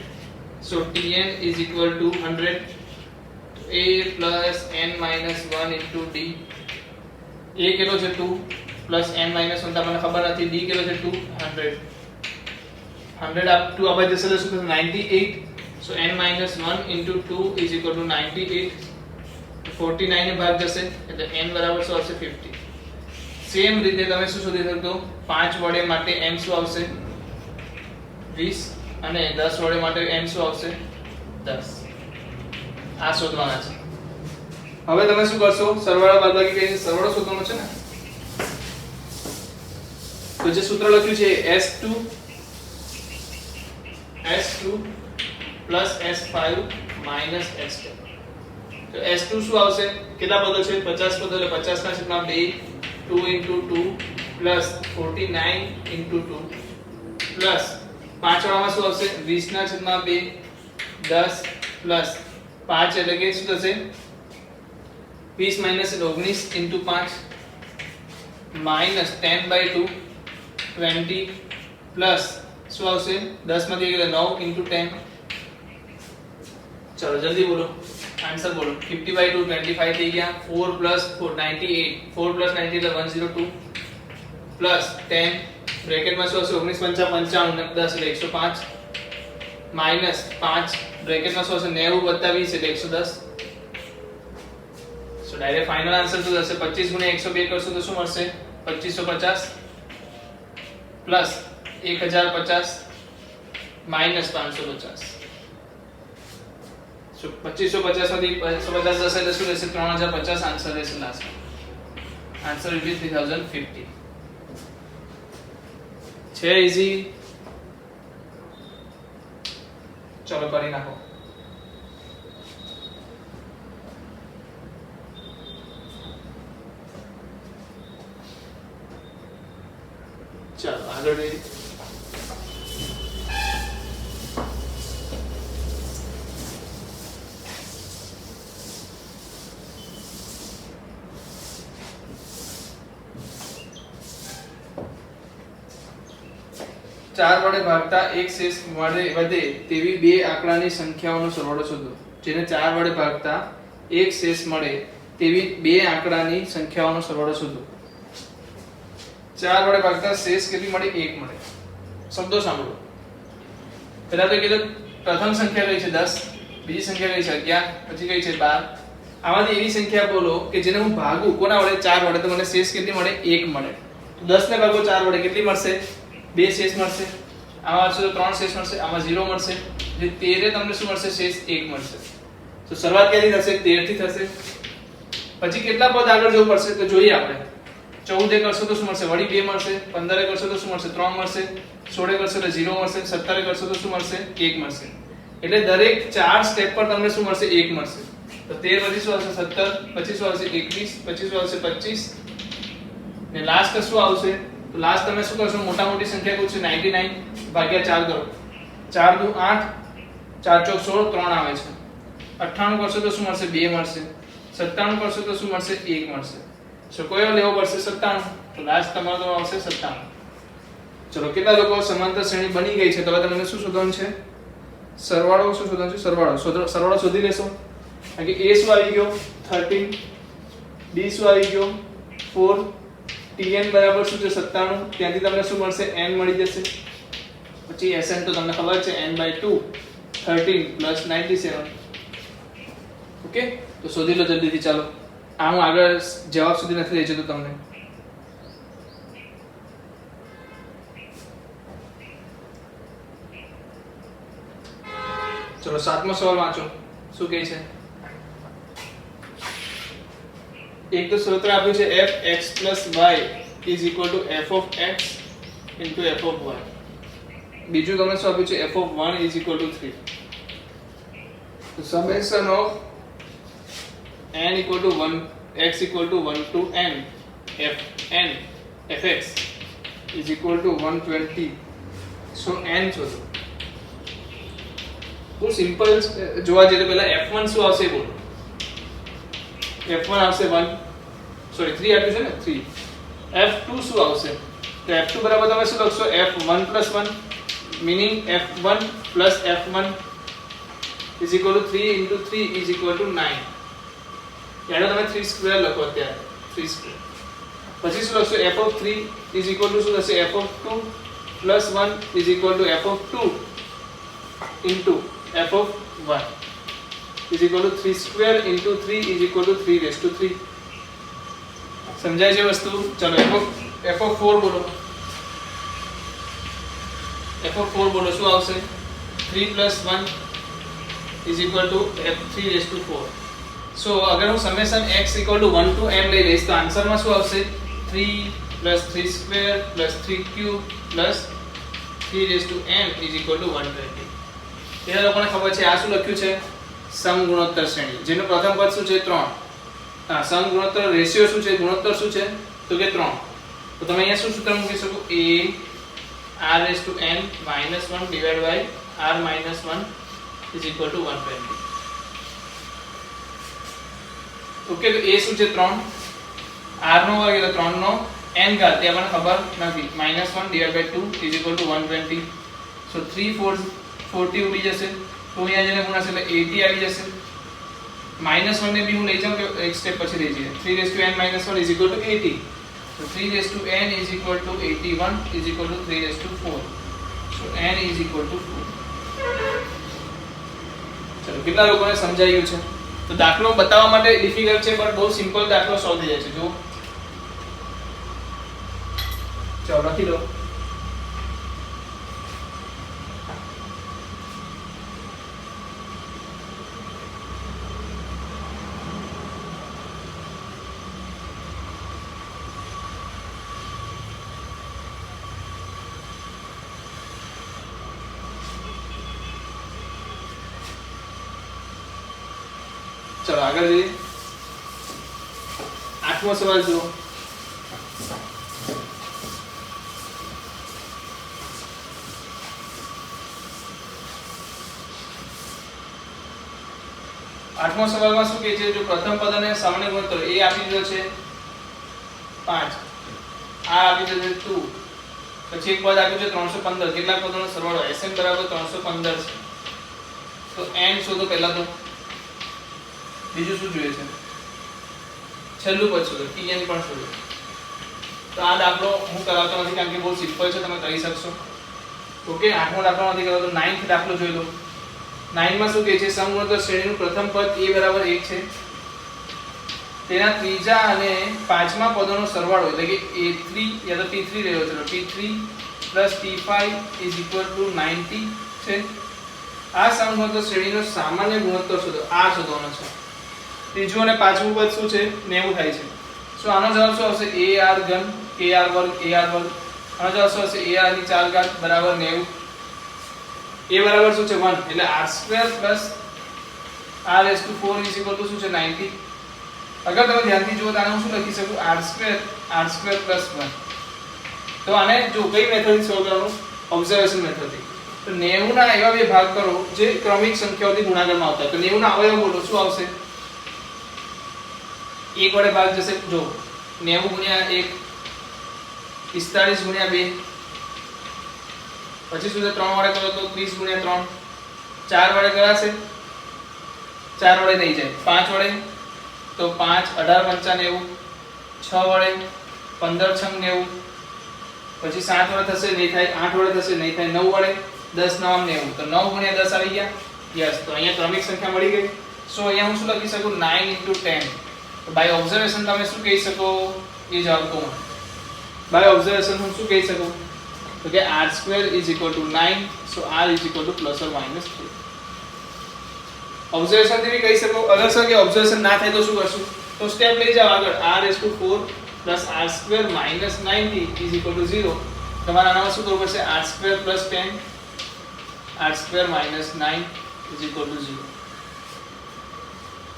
So Tn is equal to 100. A plus n minus 1 into d. A કેટલો છે? 2 plus n minus 1 તમને ખબર નથી. d કેટલો છે? 200. 100 up 2 આ બાજુ જશે એટલે શું થશે? 98. So n minus 1 into 2 is equal to 98. 49 ને ભાગ જશે એટલે n બરાબર શું આવશે? 50. સેમ રીતે તમે શું શોધી શકો? 5 વડે માટે n શું આવશે? 20 અને 10 વડે માટે n શું આવશે? 10. આ શોધવાના છે. હવે તમે શું કરશો? સરવાળો બાદબાકી કરીને સરવાળો શોધવાનો છે ને. તો જે સૂત્ર લખ્યું છે S2 plus S5 minus S10. તો S2 શું આવશે? કેટલા પદો છે? 50 પદો એટલે 50 ના છેદમાં 2 2 into 2 plus 49 into 2 plus 5 વાળામાં શું આવશે? 20 ના છેદમાં 2 10 plus 5 એટલે કે શું થશે? 20 minus 19 into 5 minus 10/2 20 plus શું આવશે? 10 માંથી 9 into 10. ચલો જલ્દી બોલો, આન્સર બોલો. 50/2 25 થઈ ગયા. 4 plus 4 98. 4 plus 90 એટલે 102 plus 10 બ્રેકેટમાં શું હશે? 19 5 55 ને 10 એટલે 105 minus 5 બ્રેકેટમાં શું હશે? 90 વત્તા 20 એટલે 110. સો ડાયરેક્ટ ફાઇનલ આન્સર શું થશે? 25 ગુણ્યા 102 કરશો તો શું મળશે? 2550 પ્લસ 1050 માઈનસ 550. સો 2550 માંથી 550 જશે એટલે શું રહેશે? 3050 આન્સર રહેશે લાસ્ટ. આન્સર વિલ બી 3050. છે ઈઝી. ચલો કરી નાખો. ચાલો આગળ જઈએ. 4 વડે ભાગતા એક શેષ વધે તેવી બે આંકડાની સંખ્યાઓનો સરવાળો શોધો. જેને 4 વડે ભાગતા એક શેષ મળે તેવી બે આંકડાની સંખ્યાઓનો સરવાળો શોધો. 4 વડે ભાગતા શેષ કેટલી મળે? 1 મળે. શબ્દો સાંભળો. પહેલા તો કીધું પ્રથમ સંખ્યા કઈ છે? 10. બીજી સંખ્યા કઈ છે? 11. પછી કઈ છે? 12. આમાંથી એવી સંખ્યા બોલો કે જેને હું ભાગું કોના વડે? 4 વડે, તો મને શેષ કેટલી મળે? 1 મળે. તો 10 ને ભાગો 4 વડે કેટલી મળશે? 2 શેષ મળશે. આમાં તો 3 શેષ મળશે, આમાં 0 મળશે. જે 13 તમને શું મળશે? શેષ 1 મળશે. તો શરૂઆત ક્યાંથી થશે? 13 થી થશે. પછી કેટલા પદ આગળ જવું પડશે તો જોઈએ આપણે. 14 કરશો તો શું મળશે? વળી 2 મળશે. 15 કરશો તો શું મળશે? 3 મળશે. 16 કરશો તો 0 મળશે. 17 કરશો તો શું મળશે? 1 મળશે. એટલે દરેક 4 સ્ટેપ પર તમને શું મળશે? 1 મળશે. તો 13 પછી શું આવશે? 17. પછી શું આવશે? 21. પછી શું આવશે? 25. ને લાસ્ટ શું આવશે? તો લાસ્ટ તમે શું કરશો? મોટા મોટી સંખ્યા કુછ 99 ભાગ્યા 4 કરો. 4 દુ 8, 4 ચોક 16, 3 આવે છે. 98 કરશો તો શું મળશે? 2 મળશે. 97 કરશો તો શું મળશે? 1 મળશે. સો કયો લેવો પડશે? 97. તો લાસ્ટ તમારો તો આવશે 97. ચલો કેટલા લોકો સમાંતર શ્રેણી બની ગઈ છે? તો હવે તમને શું શોધવાનું છે? સરવાળો. શું શોધવાનું છે? સરવાળો શોધી લેશો. કારણ કે a શું આવી ગયો? 13. b શું આવી ગયો? 4. tn બરાબર શું છે? 97. ત્યાંથી તમને શું મળશે? n મળી જશે. પછી sn તો તમને ખબર છે n/2 13 + 97. ઓકે, તો શોધી લો જલ્દીથી. ચાલો આ હું આગળ જવાબ સુધી નથી લઈ જતો તમને. ચલો 7મો સવાલ વાંચો. શું કહે છે? એક તો સૂત્ર આપ્યું છે f(x + y) = f of x * f of y. બીજું તમને શું આપ્યું છે? f of 1 = 3. તો summation of n = 1 x = 1 to n fn fx = 120. so n શોધો. બહુ સિમ્પલ જોવા જઈએ તો પહેલા f1 શું આવશે બોલો. f1 આવશે 1, સોરી 3 આપ્યું છે ને 3. f2 શું આવશે? તો f2 બરાબર તમે શું લખશો? f1 + 1 meaning f1 + f1 = 3 * 3 = 9. યાર તમે 3 સ્ક્વેર લખો અત્યારે 3 સ્ક્વેર. પછી શું લખશો? f of 3 = શું થશે? f of 2 + 1 = f of 2 into f of 1 = 3 square into 3 = 3^3. સમજાય છે વસ્તુ? ચલો f of 4 બોલો. f of 4 બોલો શું આવશે? 3 + 1 = f3^4. સો અગર હું સમેશન x = 1 to m લઈ લઈશ તો આન્સરમાં શું આવશે? 3 + 3² + 3³ + 3n = 120. એ લોકોને ખબર છે આ શું લખ્યું છે? સમગુણોત્તર શ્રેણી. જેનું પ્રથમ પદ શું છે? 3. હા, સમગુણોત્તર રેશિયો શું છે? ગુણોત્તર શું છે? તો કે 3. તો તમે અહીંયા શું સૂત્ર મૂકી શકો? a r⁻n - 1 / r - 1 = 120. ઓકે, તો a શું છે? 3. r નો વર્ગ એટલે 3 નો n ઘાત તે આપણને ખબર નથી. -1/2 = 120. સો 3 4 40 ઉડી જશે. તો અહીંયા જેને ગુણાશે એટલે 80 આવી જશે. -1 ને બી હું લઈ જાઉં કે એક સ્ટેપ પછી લઈ જઈએ. 3n - 1 = 80. so 3n = 81 = 3/4. so n = 4. ચલો કેટલા લોકોને સમજાયું છે? તો દાખલો બતાવવા માટે ડિફિકલ્ટ છે પણ બહુ સિમ્પલ દાખલો સોલ્વ થઈ જાય છે. જો ચાલો લખી લો. चलो આગળ જઈએ. 8મો સવાલ જુઓ. આઠમો સવાલમાં શું કહે છે? જો પ્રથમ પદ અને સામાન્ય ગુણોત્તર a આપી દીધો છે 5, આ આપી દીધો છે 2, પછી એક પદ આપ્યું છે 315, કેટલા પદોનો સરવાળો Sn બરાબર 315 છે. તો n શોધો પહેલા તો. બીજું શું જોઈએ છે? છેલ્લું પદ શોધો, tn પણ શોધો. તો આ દાખલો હું કરાવતો નથી કારણ કે બહુ સિમ્પલ છે, તમે કરી શકશો. ઓકે, આઠમો દાખલો નથી કરાવતો, 9th દાખલો જોઈ લો. 9 માં શું કહે છે? સમગુણોત્તર શ્રેણીનું પ્રથમ પદ a બરાબર 1 છે. તેના ત્રીજા અને પાંચમા પદોનો સરવાળો એટલે કે a3 યા તો t3 લેવો છે, t3 t5 90 છે. આ સમગુણોત્તર શ્રેણીનો સામાન્ય ગુણોત્તર શોધો. આ શોધવાનો છે. ત્રીજું અને પાંચમું પદ શું છે? 90 થાય છે. સો આનો જવાબ શું આવશે? ar ઘન ar વર્ગ ar વર્ગ. આનો જવાબ શું આવશે? ar ની 4 ઘાત બરાબર 90. a બરાબર શું છે? 1 એટલે r2 r4 શું છે? 90. અગર તમે ધ્યાનથી જુઓ તો આને હું શું લખી શકું? r2 1. તો આને જો કઈ મેથડથી સોલ્વ કરવાનું? ઓબ્ઝર્વેશન મેથડથી. તો 90 ના એવા બે ભાગ કરો જે ક્રમિક સંખ્યાઓથી ગુણાકારમાં આવતા હોય. તો 90 ના અવયવ બોલો શું આવશે? 1 વડે ભાગ જશે. જો 90 ગુણ્યા 1 45 ગુણ્યા 2, પછી શું છે? 3 વડે કરો તો 30 ગુણ્યા 3. 4 વડે કરાશે? 4 વડે નહીં જાય. 5 વડે તો 5 18 95. 6 વડે 15 6 90. પછી 7 વડે થશે નહીં થાય. 8 વડે થશે નહીં થાય. 9 વડે 10 9 90. તો 9 ગુણ્યા 10 આવી ગયા. યસ, તો અહીંયા ક્રમિક સંખ્યા મળી ગઈ. સો અહીંયા હું શું લખી શકું? 9 * 10. તો બાય ઓબ્ઝર્વેશન તમે શું કહી શકો? એ જવાબ કહો. બાય ઓબ્ઝર્વેશન હું શું કહી શકું? તો કે r2 = 9. સો r ± 3. ઓબ્ઝર્વેશન થી કહી શકો. અગર સર કે ઓબ્ઝર્વેશન ના થાય તો શું કરશું? તો સ્ટેપ લઈ જાઓ આગળ. r4 + r2 - 90 = 0. તમારે આનામાં શું કરવું પડશે? r2 + 10 r2 - 9 = 0.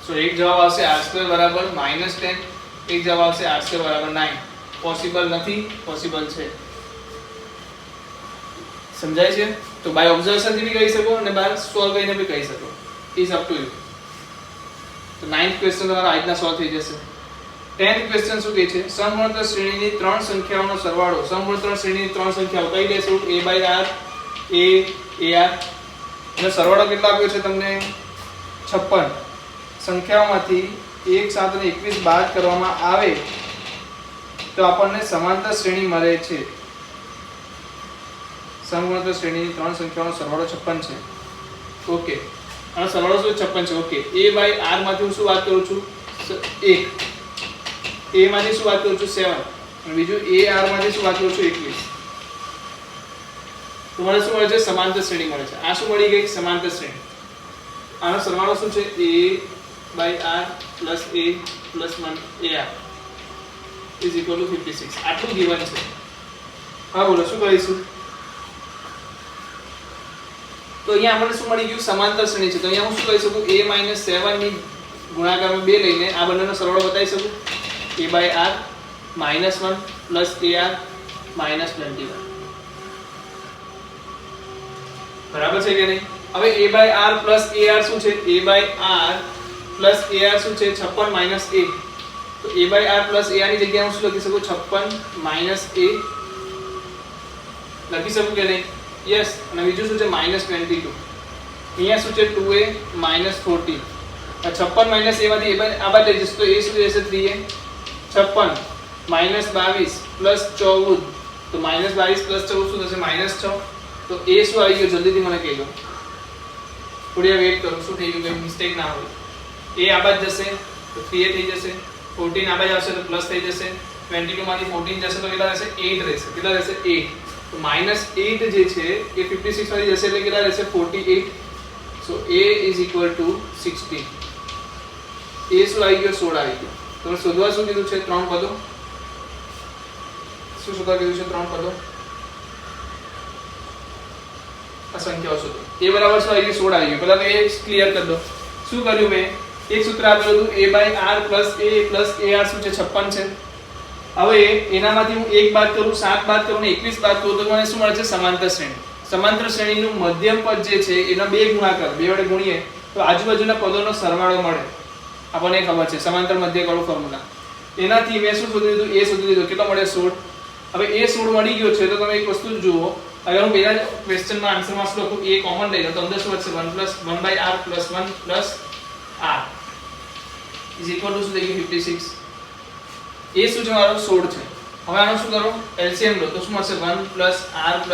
સો એક જવાબ આવશે r2 = -10, એક જવાબ આવશે r2 = 9. પોસિબલ નથી, પોસિબલ છે. સમજાય છે? તો બાય ઓબ્ઝર્વેશન થી કહી શકો અને બાય સોલ્વ કરીને બી કહી શકો. Is up to you. તો 9th ક્વેશ્ચન તમારો આજના સોલ્વ થઈ જશે. 10th ક્વેશ્ચન શું કહે છે? સમગુણોત્તર શ્રેણીની 3 સંખ્યાઓનો સરવાળો. સમગુણોત્તર શ્રેણીની 3 સંખ્યાઓ કઈ લેશું? a/r a ar. અને સરવાળો કેટલો આપ્યો છે તમને? 56. સંખ્યાઓમાંથી 1 7 અને 21 બાદ કરવામાં આવે તો આપણને સમાંતર શ્રેણી મળે છે. સમગુણોત્તર શ્રેણીની 3 સંખ્યાઓનો સરવાળો 56 છે. ઓકે, આનો સરવાળો શું 56 છે? ઓકે, a/r માંથી હું શું વાત કરું છું? 1. a માંથી શું વાત કરું છું? 7. અને બીજું ar માંથી શું વાત કરું છું? 21. તો મને શું મળે છે? સમાંતર શ્રેણી મળે છે. આ શું મળી ગઈ? સમાંતર શ્રેણી. આનો સરવાળો શું છે? a/r + a + 1 ar = 56. આટલું given છે. હા બોલો શું કરીશું? તો અહીંયા આપણને શું મળી ગયું? સમાંતર શ્રેણી છે. તો અહીંયા હું શું કરી શકું? a - 7 ની ગુણાકારમાં 2 લઈને આ બંનેનો સરવાળો બતાવી શકું. a/r - 1 + ar - 21. બરાબર છે કે નહીં? હવે a/r + ar શું છે? a/r + ar શું છે? 56 - a. તો a/r + ar ની જગ્યાએ હું શું લખી શકું? 56 - a લખી શકું કે નહીં? યસ. અને બીજું શું છે? -22. અહીંયા શું છે? 2a - 14. આ 56 - a માંથી આ બાદ લઈ જશે તો a શું રહેશે? 3a. 56 - 22 + 14. તો -22 + 14 શું થશે? -6. તો a શું આવી ગયો? જલ્દીથી મને કહી દો. થોડી વાર વેઇટ કરો. શું થઈ ગયું? કઈ મિસ્ટેક ના હોય. a આ બાદ જશે તો 3a થઈ જશે. 14 આ બાદ આવશે તો પ્લસ થઈ જશે. 22 માંથી 14 જશે તો કેટલા રહેશે? 8 રહેશે. કેટલા રહેશે? 8. તો -8 જે છે એ 56 માંથી જશે એટલે કેટલા રહેશે? 48. સો a = 16. a શું આવી ગયો? 16 આવી ગયો. તમે શોધવા શું કીધું છે? 3 પદો. શું શોધવા કીધું છે? 3 પદો. આ સંખ્યાઓ શોધો. a બરાબર શું આવી ગયું? 16 આવી ગયું. પહેલા તો એ ક્લિયર કરી દો. શું કર્યું મેં? એક સૂત્ર આપેલું હતું a/r + a + ar શું છે? 56 છે. હવે એનામાંથી હું 1 બાદ કરું, 7 બાદ કરું ને 21 બાદ કરું તો મને શું મળે છે? સમાંતર શ્રેણી. સમાંતર શ્રેણીનું મધ્યમ પદ જે છે એના 2 ગુણાકાર 2 વડે ગુણીએ તો આજુબાજુના પદોનો સરવાળો મળે. આપણને ખબર છે સમાંતર મધ્યકવાળું ફોર્મ્યુલા. એનાથી મેં શું શોધી દીધું? a શોધી દીધું. કેટલો મળે? 16. હવે એ 16 મળી ગયો છે તો તમે એક વસ્તુ જુઓ, અગર હું પહેલા ક્વેશ્ચનમાં આન્સરમાં શું લખું, a કોમન લઈ લો તો અંદર શું વધશે 1 + 1/r + 1 + r is equal to શું થઈ ગયું 56. એ શું છે મારો 16 છે. હવે આનો શું કરો, એલસીએમ લો તો શું મળશે 1 + r +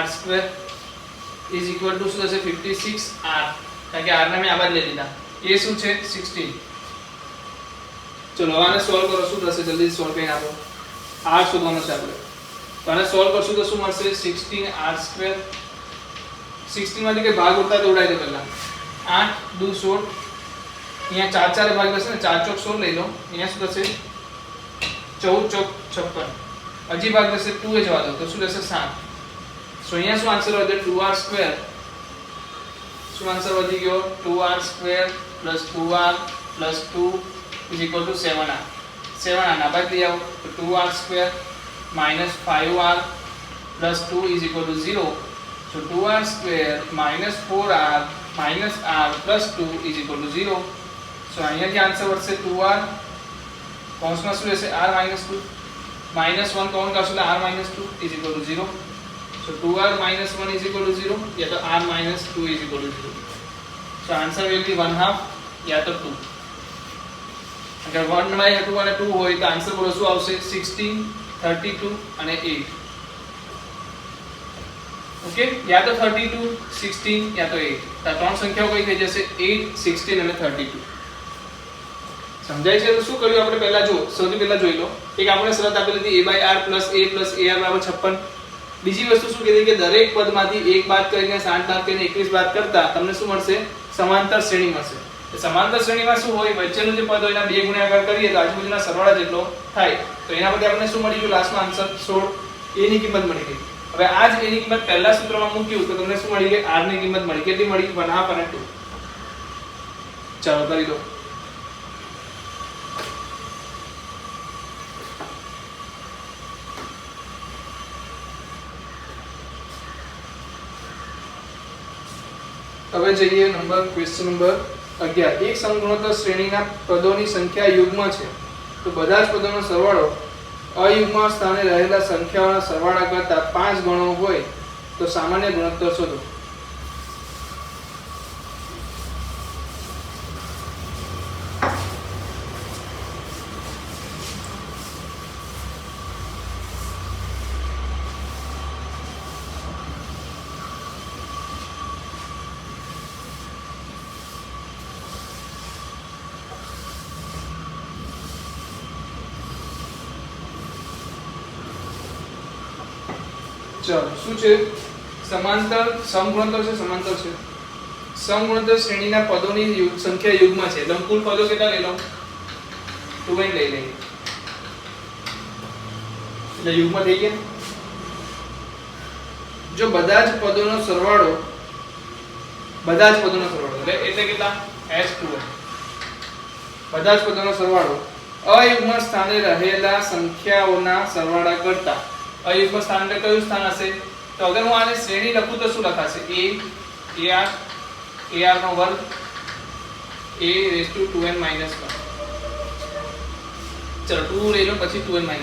r² is equal to શું થશે 56r, કારણ કે r ને મેં આવા જ લઈ લીધા. એ શું છે 16. ચલો આને સોલ્વ કરો, શું થશે જલ્દી સોલ્વ કરીને આપો. r શોધવાનો છે આપણે, તો આને સોલ્વ કરશું તો શું મળશે 16r². 16 માંથી કે ભાગ ઉડતા તો ઉડાઈ દો પહેલા. 8 દુ 16, અહીંયા 4 4 ભાગ થશે ને, 4 ચોક 16 લઈ લો. અહીંયા શું થશે 14 ચોક 56, હજી ભાગ થશે 2 એ જવા દો તો શું થશે 7. સો અહીંયા શું આન્સર વધે 2r². શું આન્સર વધી ગયો 2r² + 2r + 2 is equal to 7r. 7r ના બાદ લઈ આવો તો 2r² - 5r + 2 is equal to 0. So 2r² - 4r - r + 2 is equal to 0. સો અહીંયાથી આન્સર વધશે 2r, કૌંસમાં શું રહેશે r - 2, -1 કોમન કાઢશો એટલે r - 2 is equal to 0. So 2r - 1 is equal to 0 યા તો r - 2 is equal to 0. So answer will બી 1/2 યા તો 2. અગર 1/2 અને 2 હોય તો આન્સર બોલો શું આવશે 16, 32 અને 8. ઓકે, યા તો 32, 16 યા તો 8. તો આ ત્રણ સંખ્યાઓ કઈ થઈ જશે 8, 16 અને 32. સમજાય છે? તો શું કર્યું આપણે પહેલા જો, સૌથી પહેલા જોઈ લો, એક આપણે શરત આપેલી હતી a/r + a + ar = 56. બીજી વસ્તુ શું કીધી કે દરેક પદમાંથી 1 બાદ કરીને 60 બાદ કરીને 21 બાદ કરતા તમને શું મળશે સમાંતર શ્રેણી મળશે. સમાંતર શ્રેણીમાં શું હોય, વચ્ચેનું જે પદ હોય એના 2 ગુણાકાર કરીએ તો આજુબાજુના સરવાળા જેટલો થાય. તો એના પરથી આપણને શું મળી ગયું લાસ્ટમાં આન્સર 16, a ની કિંમત મળી ગઈ. હવે આ જ a ની કિંમત પહેલા સૂત્રમાં મૂક્યું તો તમને શું મળી ગઈ r ની કિંમત મળી. કેટલી મળી 1/2 અને 2. ચાલો કરી દો. હવે જઈએ ક્વેશ્ચન નંબર 11. એક સમગુણોત્તર શ્રેણીના પદોની સંખ્યા યુગ્મ છે તો બધા જ પદોનો સરવાળો અયુગ્મ સ્થાને રહેલા સંખ્યાઓના સરવાળા કરતા 5 ગણો હોય તો સામાન્ય ગુણોત્તર શોધો. ચાલો શું છે સમાંતર સમગુણોત્તર છે, સમાંતર છે. સમગુણોત્તર શ્રેણીના પદોની સંખ્યા યુગ્મ છે એટલે કુલ પદો કેટલા લઈ લો 2n લઈ લઈએ એટલે યુગ્મ થઈ ગયા. જો બધા જ પદોનો સરવાળો એટલે કેટલા s2n, બધા જ પદોનો સરવાળો અયુગ્મ સ્થાને રહેલા સંખ્યાઓના સરવાળા કરતા, અયુગ્મ સ્થાન એટલે કયું સ્થાન હશે? તો અગર હું આને શ્રેણી લખું તો શું લખાશે ar નો વર્ગ a2n - 1. ચલો 2 લઈ લો પછી 2n - 1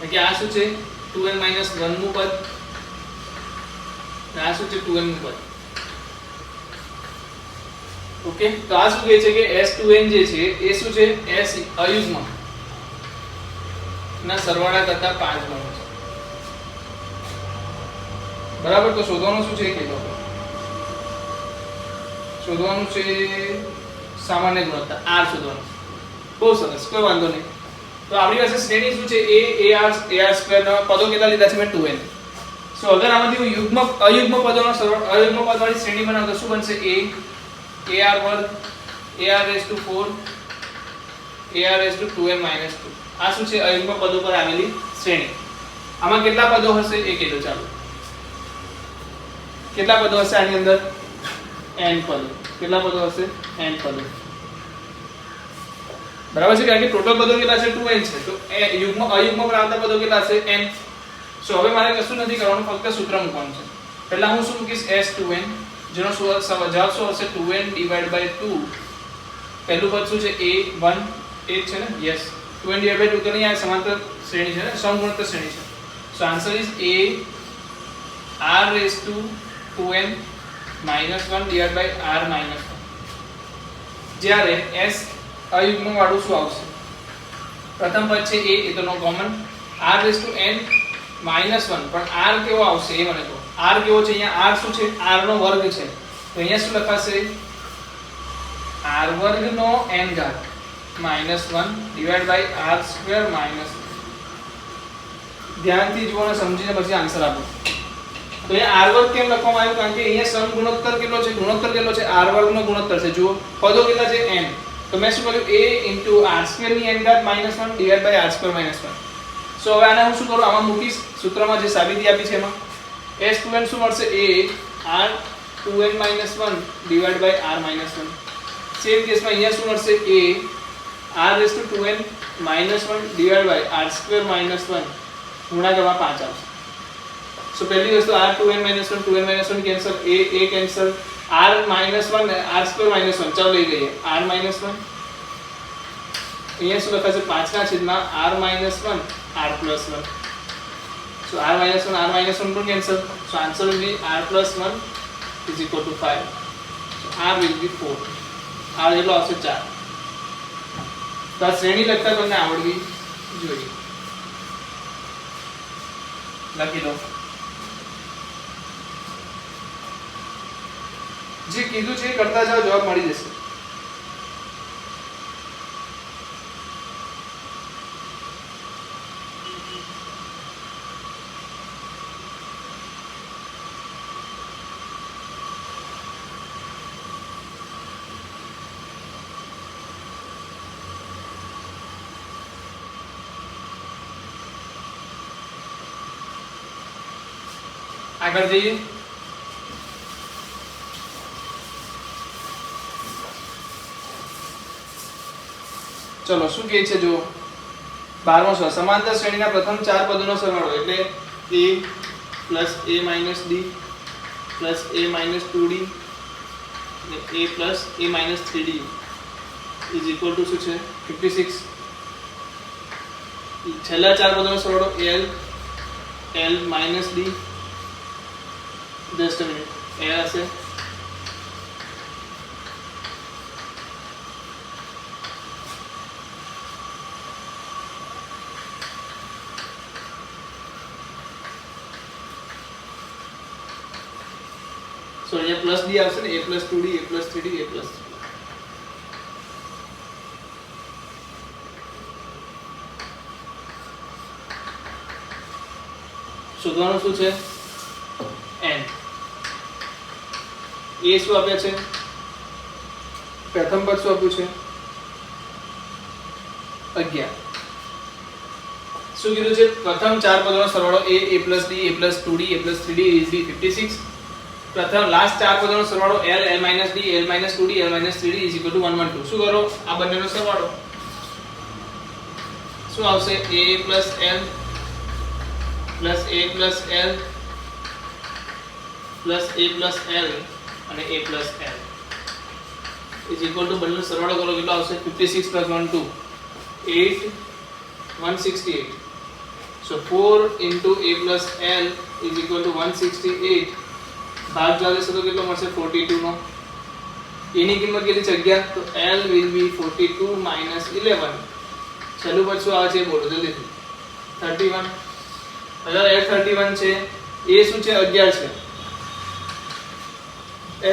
એટલે આ શું છે 2n - 1 નું પદ, આ શું છે 2n નું પદ. ઓકે, તો આ શું કહે છે કે s2n જે છે એ શું છે s અયુગ્મ ના સરવાળા કરતા 5 ગણો છે. બરાબર, તો શોધવાનું શું છે કે શોધવાનું છે સામાન્ય ગુણોત્તર r શોધવાનું. બહુ સરસ, કોઈ વાંધો નહીં. તો આપણી પાસે શ્રેણી શું છે ar² ના પદો કેટલા લીધા છે મેં 2n. સો અગર આમાંથી હું અયુગ્મ પદોનો સરવાળો અયુગ્મ પદવાળી શ્રેણી બનાવું તો શું બનશે ar² ar⁴ ar2n - 2. આ શું છે અયુગ્મ પદો પર આવેલી શ્રેણી. આમાં કેટલા પદો હશે એ કહેજો. ચાલો કેટલા પદો હશે આની અંદર? n પદો. કેટલા પદો હશે? n પદો. બરાબર છે, કારણ કે ટોટલ પદો કેટલા છે 2n છે તો યુગ્મ અયુગ્મ પર આવતા પદો કેટલા હશે n. સો હવે મારે કશું નથી કરવાનું, ફક્ત સૂત્ર મૂકવાનું છે. પહેલા હું શું મૂકીશ s2n, જેનો જવાબ શું હશે 2n / 2. પહેલું પદ શું છે a1 8 છે ને, યસ. 2n divided by 2 તો નહીં આ સમાંતર શ્રેણી છે ને સમગુણોત્તર શ્રેણી છે. So answer is a r raised to 2n minus 1 divided by r minus 1. જ્યારે s અયુગ્મ વાળું શું આવશે? પ્રથમ પદ છે a એ તો નો common, r raised to n minus 1 પણ r કેવો આવશે એ મને કહો. r કેવો છે? અહીંયા r શું છે? r નો વર્ગ છે. તો અહીંયા શું લખાશે? r વર્ગ નો n ઘાત minus 1 divided by r square minus 1. ધ્યાનથી જુઓ અને સમજીને પછી આન્સર આપો. તો અહીંયા r વર્ગ કેમ લખવામાં આવ્યું? કારણ કે અહીંયા સમ ગુણોત્તર કેટલો છે? ગુણોત્તર કેટલો છે? r વર્ગ નો ગુણોત્તર છે. જુઓ પદો કેટલા છે? n. તો મેં શું કર્યું? a r square ની n ઘાત -1 divided by r square -1. સો હવે આને હું શું કરું? આમાં મૂકીશ સૂત્રમાં જે સાબિતી આપી છે એમાં s2n શું મળશે? a r 2n -1 divided by r -1. Same કેસમાં અહીંયા શું મળશે? a r raised to 2n -1 divided by r square -1 ગુણાકારમાં 5 આવશે. સો પહેલી વસ્તુ r 2n -1 2n -1 cancel, a cancel, r -1 r square -1 ચાલો લઈ લઈએ r -1. અહીંયા શું લખાશે? 5 ના છેદમાં r -1 r + 1. સો r -1 r -1 પણ cancel. So answer will be r + 1 is equal to 5. So r will be 4. r એટલો આવશે 4. તો આ શ્રેણી લખતા તમને આવડવી જોઈએ. લખી દો. જે કીધું છે કરતા જાઓ, જવાબ મળી જશે. આગળ જઈએ. ચલો શું કહે છે જો 12મો સવાલ. સમાંતર શ્રેણીના પ્રથમ 4 પદોનો સરવાળો એટલે a plus a minus d plus a minus 2d અને a plus a minus 3d is equal to શું છે? 56. છેલ્લા 4 પદોનો સરવાળો l minus d. just a minute. a હશે સો અહીંયા પ્લસ d આવશે ને, a plus 2d a plus 3d a plus 3d. શોધવાનું શું છે? n. a શું આપ્યા છે? પ્રથમ પદ શું આપ્યું છે? 11. શું કીધું છે? પ્રથમ 4 પદોનો સરવાળો a plus d a plus 2d a plus 3d is 56. પ્રથમ લાસ્ટ 4 પદોનો સરવાળો l minus d l minus 2d l minus 3d is equal to 112. શું કરો? આ બંનેનો સરવાળો શું આવશે? a plus l plus a plus l plus a plus l અને a plus l is equal to બંનેનો સરવાળો કરો કેટલો આવશે? 56 plus 1 2 8 168. so 4 into a plus l is equal to 168. ભાગ જાવે છે તો કેટલો મળશે? 42 નો. એની કિંમત કેટલી છે? 11. તો l will be 42 minus 11. છેલ્લું પદ શું આવે છે બોલો જલ્દીથી? 31. અગર l 31 છે, a શું છે? 11 છે,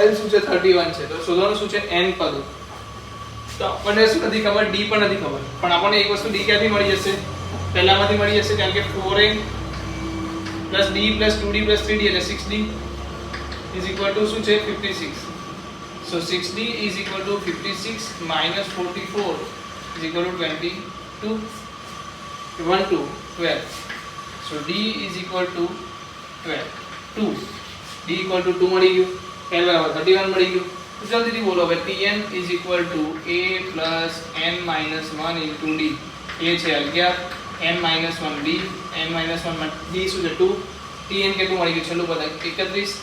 l શું છે? 31 છે. તો શોધવાનું શું છે? n પદો. તો આપણને શું નથી ખબર? d પણ નથી ખબર. પણ આપણને એક વસ્તુ d ક્યાંથી મળી જશે? પહેલામાંથી મળી જશે કારણ કે 4a plus d plus 2d plus 3d એટલે 6d is equal to શું છે? 56. so 6d is equal to 56 minus 44 is equal to 22 1 2 12. so d is equal to 12 2 d equal to 2 મળી ગયું, l બરાબર 31 મળી ગયું. તો જલ્દીથી બોલો હવે tn is equal to a plus n minus 1 into d. a છે 11 n minus 1 d n minus 1 માં d શું છે? 2. tn કેટલું મળી ગયું? છેલ્લું પદ 31.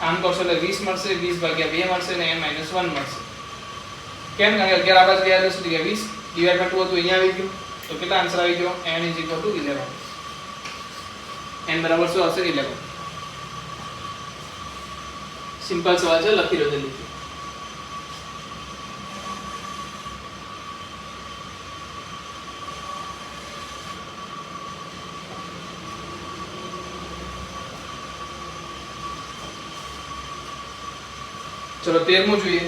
આમ કરશો એટલે 20 મળશે, 20 ભાગ્યા 2 મળશે અને n -1 મળશે. કેમ? કારણ કે 11 આ બાજુ ગયા એટલે શું થઈ ગયા? 20 ડિવાઇડ બાય 2 હતું, અહીંયા આવી ગયું. તો કેટલા આન્સર આવી ગયો n = 11 n બરાબર શું આવશે 11 સિમ્પલ સવાલ છે લખી લો જલ્દી चलो 13मो જોઈએ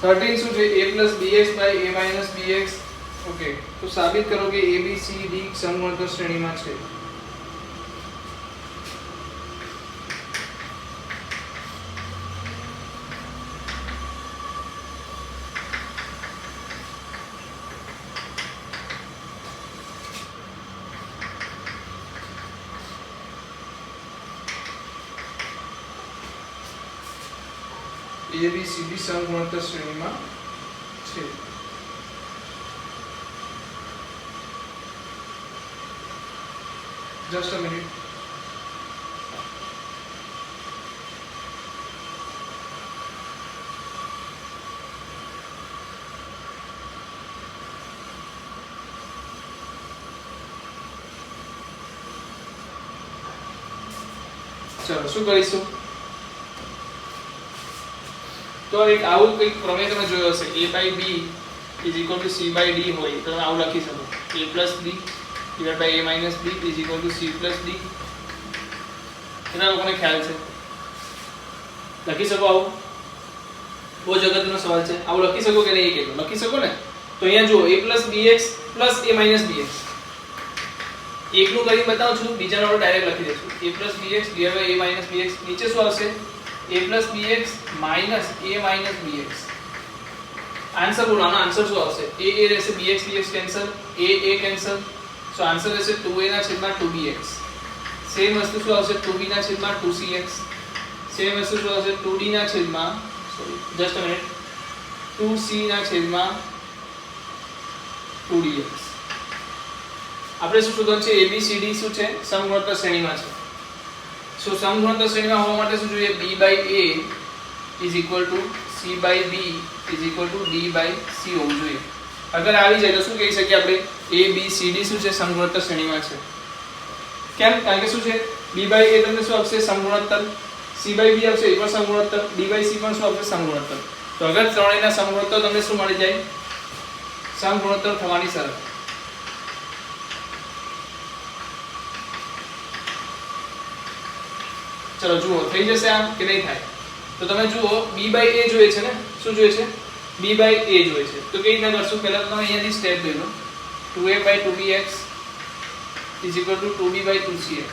थर्टीन શું છે a + bx / a - bx okay तो साबित करो कि a b c d समगुणोत्तर श्रेणीમાં છે ए बी सी डी समगुणोत्तर श्रेणीમાં છે जस्ट अ मिनिट चलो શું કરીશું તો એક આવું કંઈક પ્રમેય તમે જોયો હશે a/b = c/d હોય તો તમે આવું લખી શકો a + b / a - b = c + d એના લોકોને ખ્યાલ છે લખી શકો આવું બહુ જગતનો સવાલ છે આવું લખી શકો કે નહીં કે લખી શકો ને તો અહીંયા જુઓ a + bx + a - bx એકનું કરી બતાવું છું બીજાનો આપણે ડાયરેક્ટ લખી દઈશું a + bx / a - bx નીચે શું આવશે a + bx - a - bx answer बोलो ना आंसर શું આવશે a રહેશે bx cancel a cancel so answer રહેશે 2a ના છેદમાં 2bx સેમ વસ્તુ શું આવશે 2b ના છેદમાં 2cx સેમ વસ્તુ શું આવશે 2d ના છેદમાં sorry just a minute 2c ના છેદમાં 2dx આપણે શું શોધવાનું છે abcd શું છે સમગુણોત્તર શ્રેણીમાં છે સો સમગુણોત્તર શ્રેણીમાં હોવા માટે શું જોઈએ b/a = c/b = d/c હોવું જોઈએ અગર આવી જાય તો શું કહી શકીએ આપણે a b c d શું છે સમગુણોત્તર શ્રેણીમાં છે કેમ કારણ કે શું છે b/a તમને શું આવશે સમગુણોત્તર c/b આવશે એ પણ સમગુણોત્તર d/c પણ શું આવશે સમગુણોત્તર તો અગર ત્રણેયના સમગુણોત્તર તમને શું મળી જાય સમગુણોત્તર થવાની શરત ચલો જુઓ થઈ જશે આ કે નહીં થાય તો તમે જુઓ b/a જોઈએ છે ને શું જોઈએ છે b/a જોઈએ છે તો કેવી રીતના કરશું પહેલા તો તમે અહીંયાથી સ્ટેપ લઈ લો 2a/2bx = 2b/2cx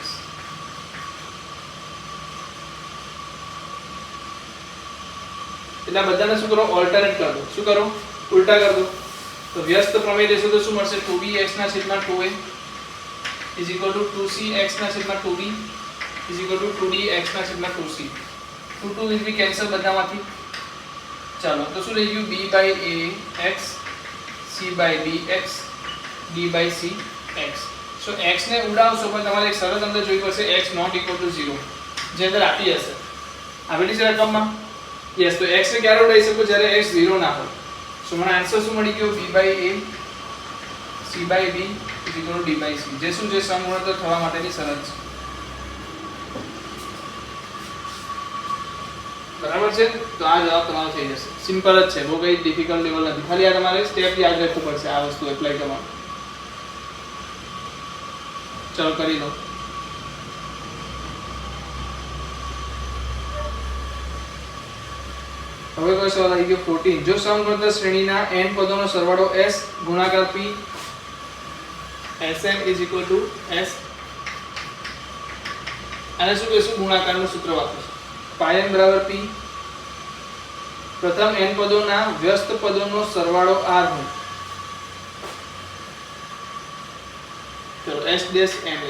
એટલે બધાને શું કરો ઓલ્ટરનેટ કરી દો શું કરો ઉલટા કરી દો તો વ્યસ્ત પ્રમેય લેશો તો શું મળશે 2bx ના છેદમાં 2a = 2cx ના છેદમાં 2b = 2dx ના છેદમાં 2c 2 2 will be cancel બધામાંથી ચાલો તો શું રહી ગયું b/ax c/bx d/cx સો x ને ઉડાવશો પણ તમારે એક શરત અંદર જોઈ પડશે x ≠ = 0 જે અંદર આપી હશે આપેલી છે રકમમાં યસ તો x ને ક્યારે ઉડાવી શકો જ્યારે x 0 ના હોય સો મને આન્સર શું મળી ગયો b/a c/b = d/c જે શું છે સમગુણોત્તર થવા માટેની શરત છે બરાબર છે તો આ જવાબ તમારો થઈ જશે સિમ્પલ જ છે બહુ કઈ ડિફિકલ્ટ લેવલ નથી ખાલી આ તમારે સ્ટેપ યાદ રાખવું પડશે આ વસ્તુ એપ્લાય કરવા ચલો કરી લો હવે કોઈ સવાલ આવી ગયો 14 જો સમગુણોત્તર શ્રેણીના n પદોનો સરવાળો s ગુણાકાર p sm = s આને શું કહીશું ગુણાકારનું સૂત્ર વાપરીશું પાયન = p પ્રથમ n પદોના વ્યસ્ત પદોનો સરવાળો r હોય ચલો s'(m)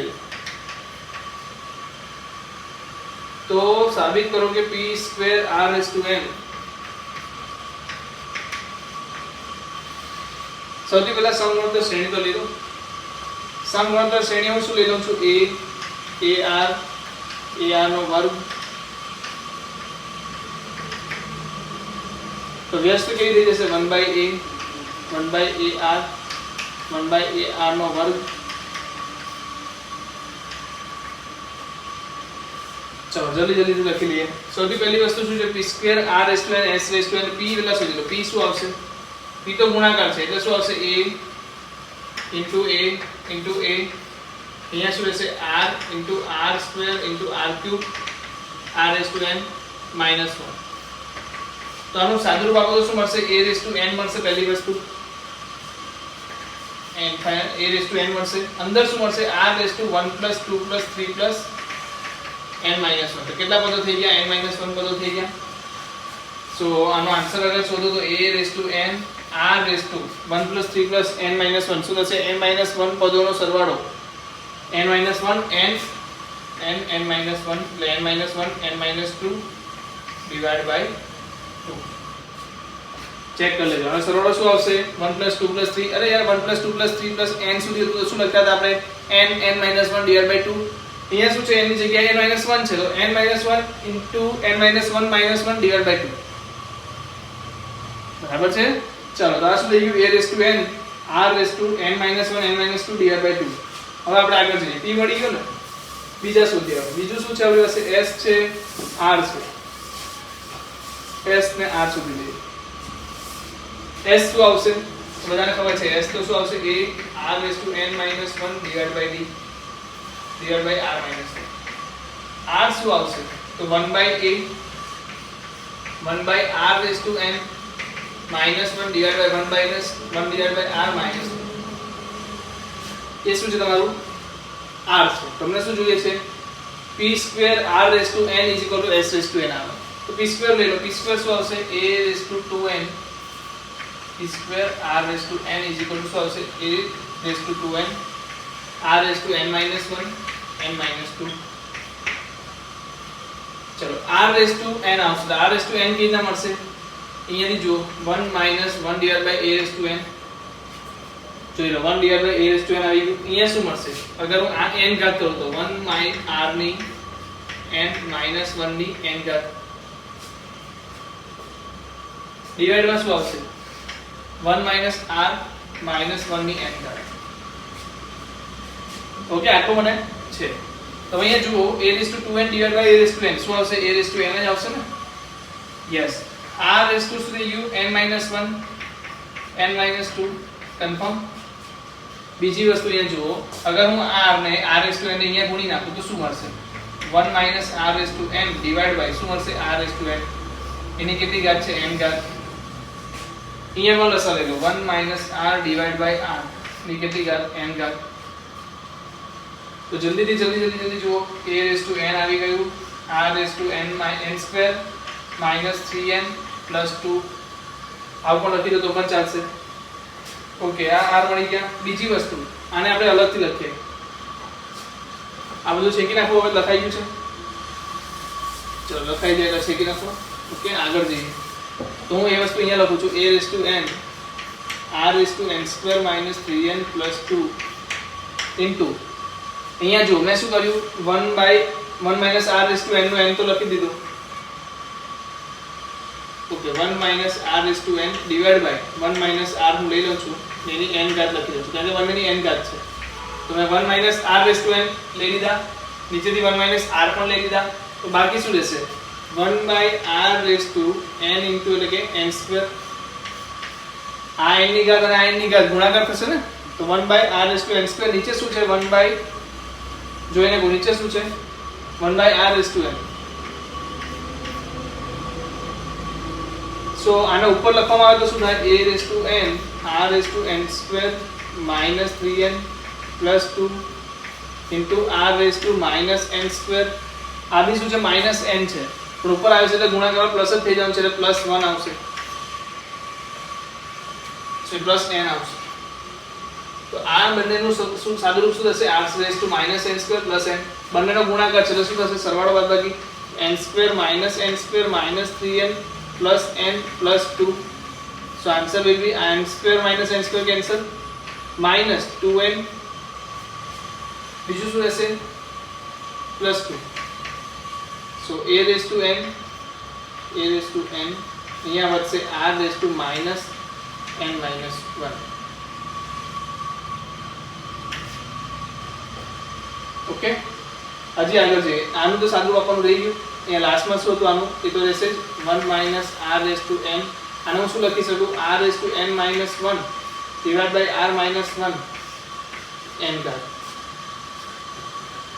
તો સાબિત કરો કે p²r⁴m સૌથી પહેલા સમગુણોત્તર શ્રેણી તો લઈ લો. સમગુણોત્તર શ્રેણી હું શું લઈ લઉં છું? ar નો વર્ગ. તો વ્યસ્ત કેવી થઈ જશે? 1/a 1/ar 1/ar નો વર્ગ. चलो जल्दी जल्दी से लखी लिए. સૌથી પહેલી વસ્તુ શું છે? p square r n s n p પેલા શોધી લો. p શું આવશે? p તો ગુણાકાર છે એટલે શું આવશે? a અહીંયા શું રહેશે? r square r cube r n -1. તો આનું સાદુરૂપ આપો તો શું મળશે? a n મળશે પહેલી વસ્તુ. n મળશે. અંદર શું મળશે? r 1 + 2 + 3 + n -1. તો કેટલા પદો થઈ ગયા? n -1 પદો થઈ ગયા. સો આનો આન્સર અગર શોધો તો a n r 1 + 3 + n -1 શું થશે? n -1 પદોનો સરવાળો. n -1 n n -1 એટલે n -1 n -2 divide by 2. Check કરી લેજો. હવે સરવાળો શું આવશે? 1 + 2 + 3. અરે યાર 1 + 2 + 3 + n સુધી હતું તો શું લખતા હતા આપણે? n -1 divide by 2. અહીંયા શું છે? n ની જગ્યાએ n -1 છે તો n -1 * n -1 -1 ડિવાઇડ બાય 2. બરાબર છે? ચાલો તો આ શું થઈ ગયું? a n r n -1 n -2 divide by 2. હવે આપણે આગળ જઈએ. p મળી ગયો ને. બીજા શોધીએ. બીજું શું છે આપણી પાસે? s છે, r છે. s ને r શોધી લઈએ. s શું આવશે? બધાને ખબર છે s તો શું આવશે? a r n -1 divide by d divide by r -1. r શું આવશે? તો 1/a 1/r n -1 divide by 1 divide by r -1. એ શું છે તમારું? r છે. તમને શું જોઈએ છે? p square r n s n આવે. તો p સ્ક્વેર લઈ લો. p સ્ક્વેર શું આવશે? a 2n p square r n શું આવશે? a 2n r n -1 n -2. ચલો r n આવશે. તો r n કેવી રીતના મળશે? અહીંયાથી જો 1 - 1 ડિવાઇડ બાય a n. જોઈ લો 1 ડિવાઇડ બાય a n આવી ગયું. અહીંયા શું મળશે? અગર હું આ n ઘાત કરું તો 1 - r ની n -1 ની n ઘાત ડિવાઇડ માં શું આવશે? 1 - r -1 ની n ઘાત. ઓકે આટલું મને છે. તો અહીંયા જુઓ a 2n divide by a n શું આવશે? a n જ આવશે ને? યસ. r શું થઈ ગયું? n - 1 n -2 confirm. બીજી વસ્તુ અહીંયા જુઓ. અગર હું r ને r n ને અહીંયા ગુણી નાખું તો શું મળશે? 1 - r n ડિવાઇડ બાય શું મળશે? r n. એની કેટલી ઘાત છે? n ઘાત. અહીંયા પણ લસા લઈ લો. 1 - r ડિવાઇડ બાય r ની કેટલી ઘાત? n ઘાત. તો જલ્દી જુઓ. a n આવી ગયું. r n n² -3n + 2. આવું પણ લખી દો તો પણ ચાલશે. ઓકે આ r મળી ગયા. બીજી વસ્તુ આને આપણે અલગથી લખીએ. આ બધું છેકી નાખો. હવે લખાઈ ગયું છે. ચલો લખાઈ જાય એટલે છેકી નાખો. ઓકે આગળ જઈએ. તો હું એ વસ્તુ અહીંયા લખું છું. a n r n² -3n + 2 into અહીંયા જો મેં શું કર્યું? 1 - r n નો n તો લખી દીધું. Okay 1 - r n divide by 1 - r હું લઈ લઉં છું. એની n ઘાત લખી દઉં છું કારણ કે 1 ની n ઘાત છે. તો મેં 1 - r n લઈ લીધા. નીચેથી 1 - r પણ લઈ લીધા. તો બાકી શું રહેશે? 1/r n એટલે કે n². આ n ની ઘાત અને આ n ની ઘાત ગુણાકાર થશે ને. તો 1/r n². નીચે શું છે? 1 જોઈને નીચે શું છે? 1/r n. સો આને ઉપર લખવામાં આવે તો શું થાય? a r n² -3n + 2 into r n². આ બી શું છે? -n છે. પણ ઉપર આવે છે એટલે ગુણાકાર પ્લસ જ થઈ જવાનું છે એટલે +1 આવશે. સો +n આવશે. તો આ બંનેનું શું સાદુરૂપ શું થશે? r n² + n. બંનેનો ગુણાકાર છે એટલે શું થશે? સરવાળો બાદબાકી n² - n² -3n + n + 2. So answer will be n square minus n square cancel minus 2n બીજું શું રહેશે plus 2. So a raised to n અહીંયા વધશે r raised to minus n minus 1. Okay, હજી આગળ જઈએ. આનું તો સાદું આપવાનું રહી ગયું. અહીંયા લાસ્ટમાં શું હતું આનું, એ તો રહેશે 1 minus r raised to n. આને હું શું લખી શકું, r raised to n minus 1 divided by r minus 1 n ઘાત.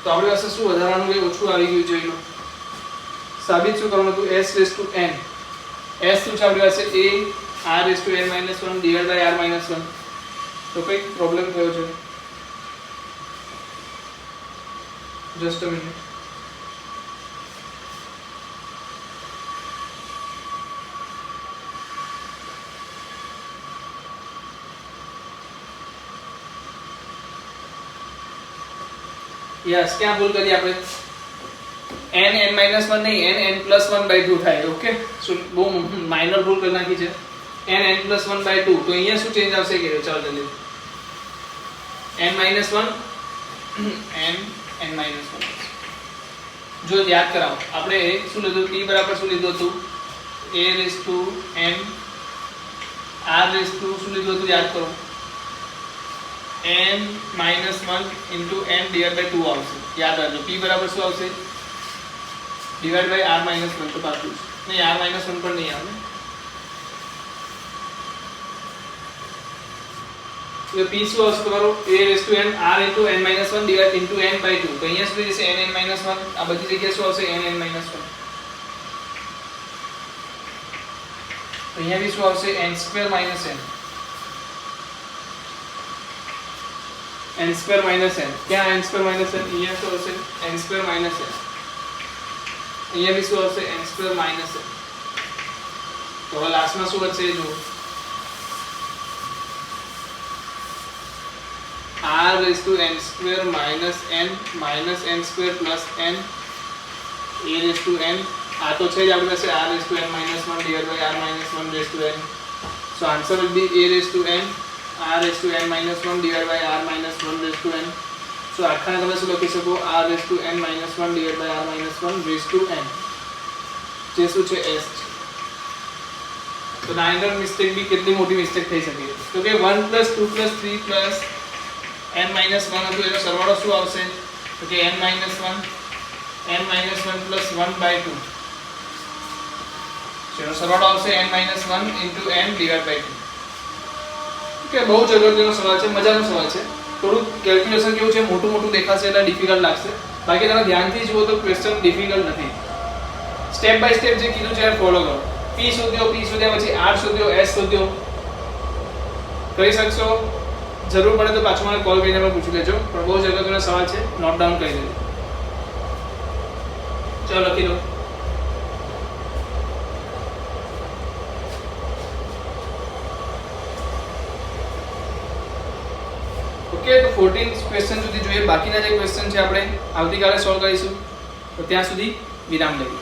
તો આપણી પાસે શું વધારાનું કે ઓછું આવી ગયું જોઈ લો. સાબિત શું કરવાનું હતું, s raised to n. s શું છે આપણી પાસે a r raised to n minus 1 divided by r minus 1. તો કઈ પ્રોબ્લેમ થયો છે? Just a minute. યસ, ક્યાં ભૂલ કરી આપણે? n n minus 1 નહીં, n n plus 1 by 2 થાય. ઓકે, સો બહુ માઇનર ભૂલ કરી નાખી છે. n n plus 1 by 2. તો અહીંયા શું ચેન્જ આવશે કે ચાલો જલ્દી n minus 1 n minus 1. જો યાદ કરાવો, આપણે શું લીધું, t બરાબર શું લીધું હતું, a raised to n r raised to શું લીધું હતું યાદ કરો, n minus 1 into n divided by 2 આવશે. યાદ રાખજો, p બરાબર શું આવશે, divided by r minus 1. તો પાછું નહીં, r minus 1 પણ નહીં આવે. तो p શું આવશે તમારો, a raised to n r into n minus 1 divided into n by 2. તો અહીંયા સુધી જશે n n minus 1. આ બધી જગ્યાએ શું આવશે, n n minus 1. તો અહીંયા બી શું આવશે, n square minus n. n square minus n. ક્યાં n square minus n? અહીંયા શું આવશે, n square minus n. અહીંયા બી શું આવશે, n square minus n. તો હવે લાસ્ટમાં શું વધશે જો, r raised to n square minus n square plus n a raised to n. આ તો છે જ આપણી પાસે r raised to n minus 1 divided by r minus 1 raised to n. So answer will be a raised to n r raised to n minus 1 divided by r minus 1 raised to n. So આખાને તમે શું લખી શકો, r raised to n minus 1 divided by r minus 1 raised to n. જે શું છે s છે. તો નાની નાની મિસ્ટેક બી કેટલી મોટી મિસ્ટેક થઈ શકે. તો કે 1 + 2 + 3 + n minus 1 હતું, એનો સરવાળો શું આવશે, તો કે n minus 1 plus 1 by 2. એનો સરવાળો આવશે n minus 1 into n divided by 2. કે બહુ જ અગત્યનો સવાલ છે, મજાનો સવાલ છે. થોડું કેલ્ક્યુલેશન કેવું છે, મોટું મોટું દેખાશે એટલે ડિફિકલ્ટ લાગશે. બાકી તમે ધ્યાનથી જુઓ તો ક્વેશ્ચન ડિફિકલ્ટ નથી. સ્ટેપ બાય સ્ટેપ જે કીધું છે એ ફોલો કરો. p શોધ્યો, p શોધ્યા પછી r શોધ્યો, s શોધ્યો. કરી શકશો? જરૂર પડે તો પાછું મને કોલ કરીને પણ પૂછી લેજો. પણ બહુ જ અગત્યનો સવાલ છે, નોટ ડાઉન કરી દેજો. ચલો લખી લો. ઓકે, તો 14 ક્વેશ્ચન સુધી જોઈએ. બાકીના જે ક્વેશ્ચન છે આપણે આવતીકાલે સોલ્વ કરીશું. તો ત્યાં સુધી વિરામ લઈએ.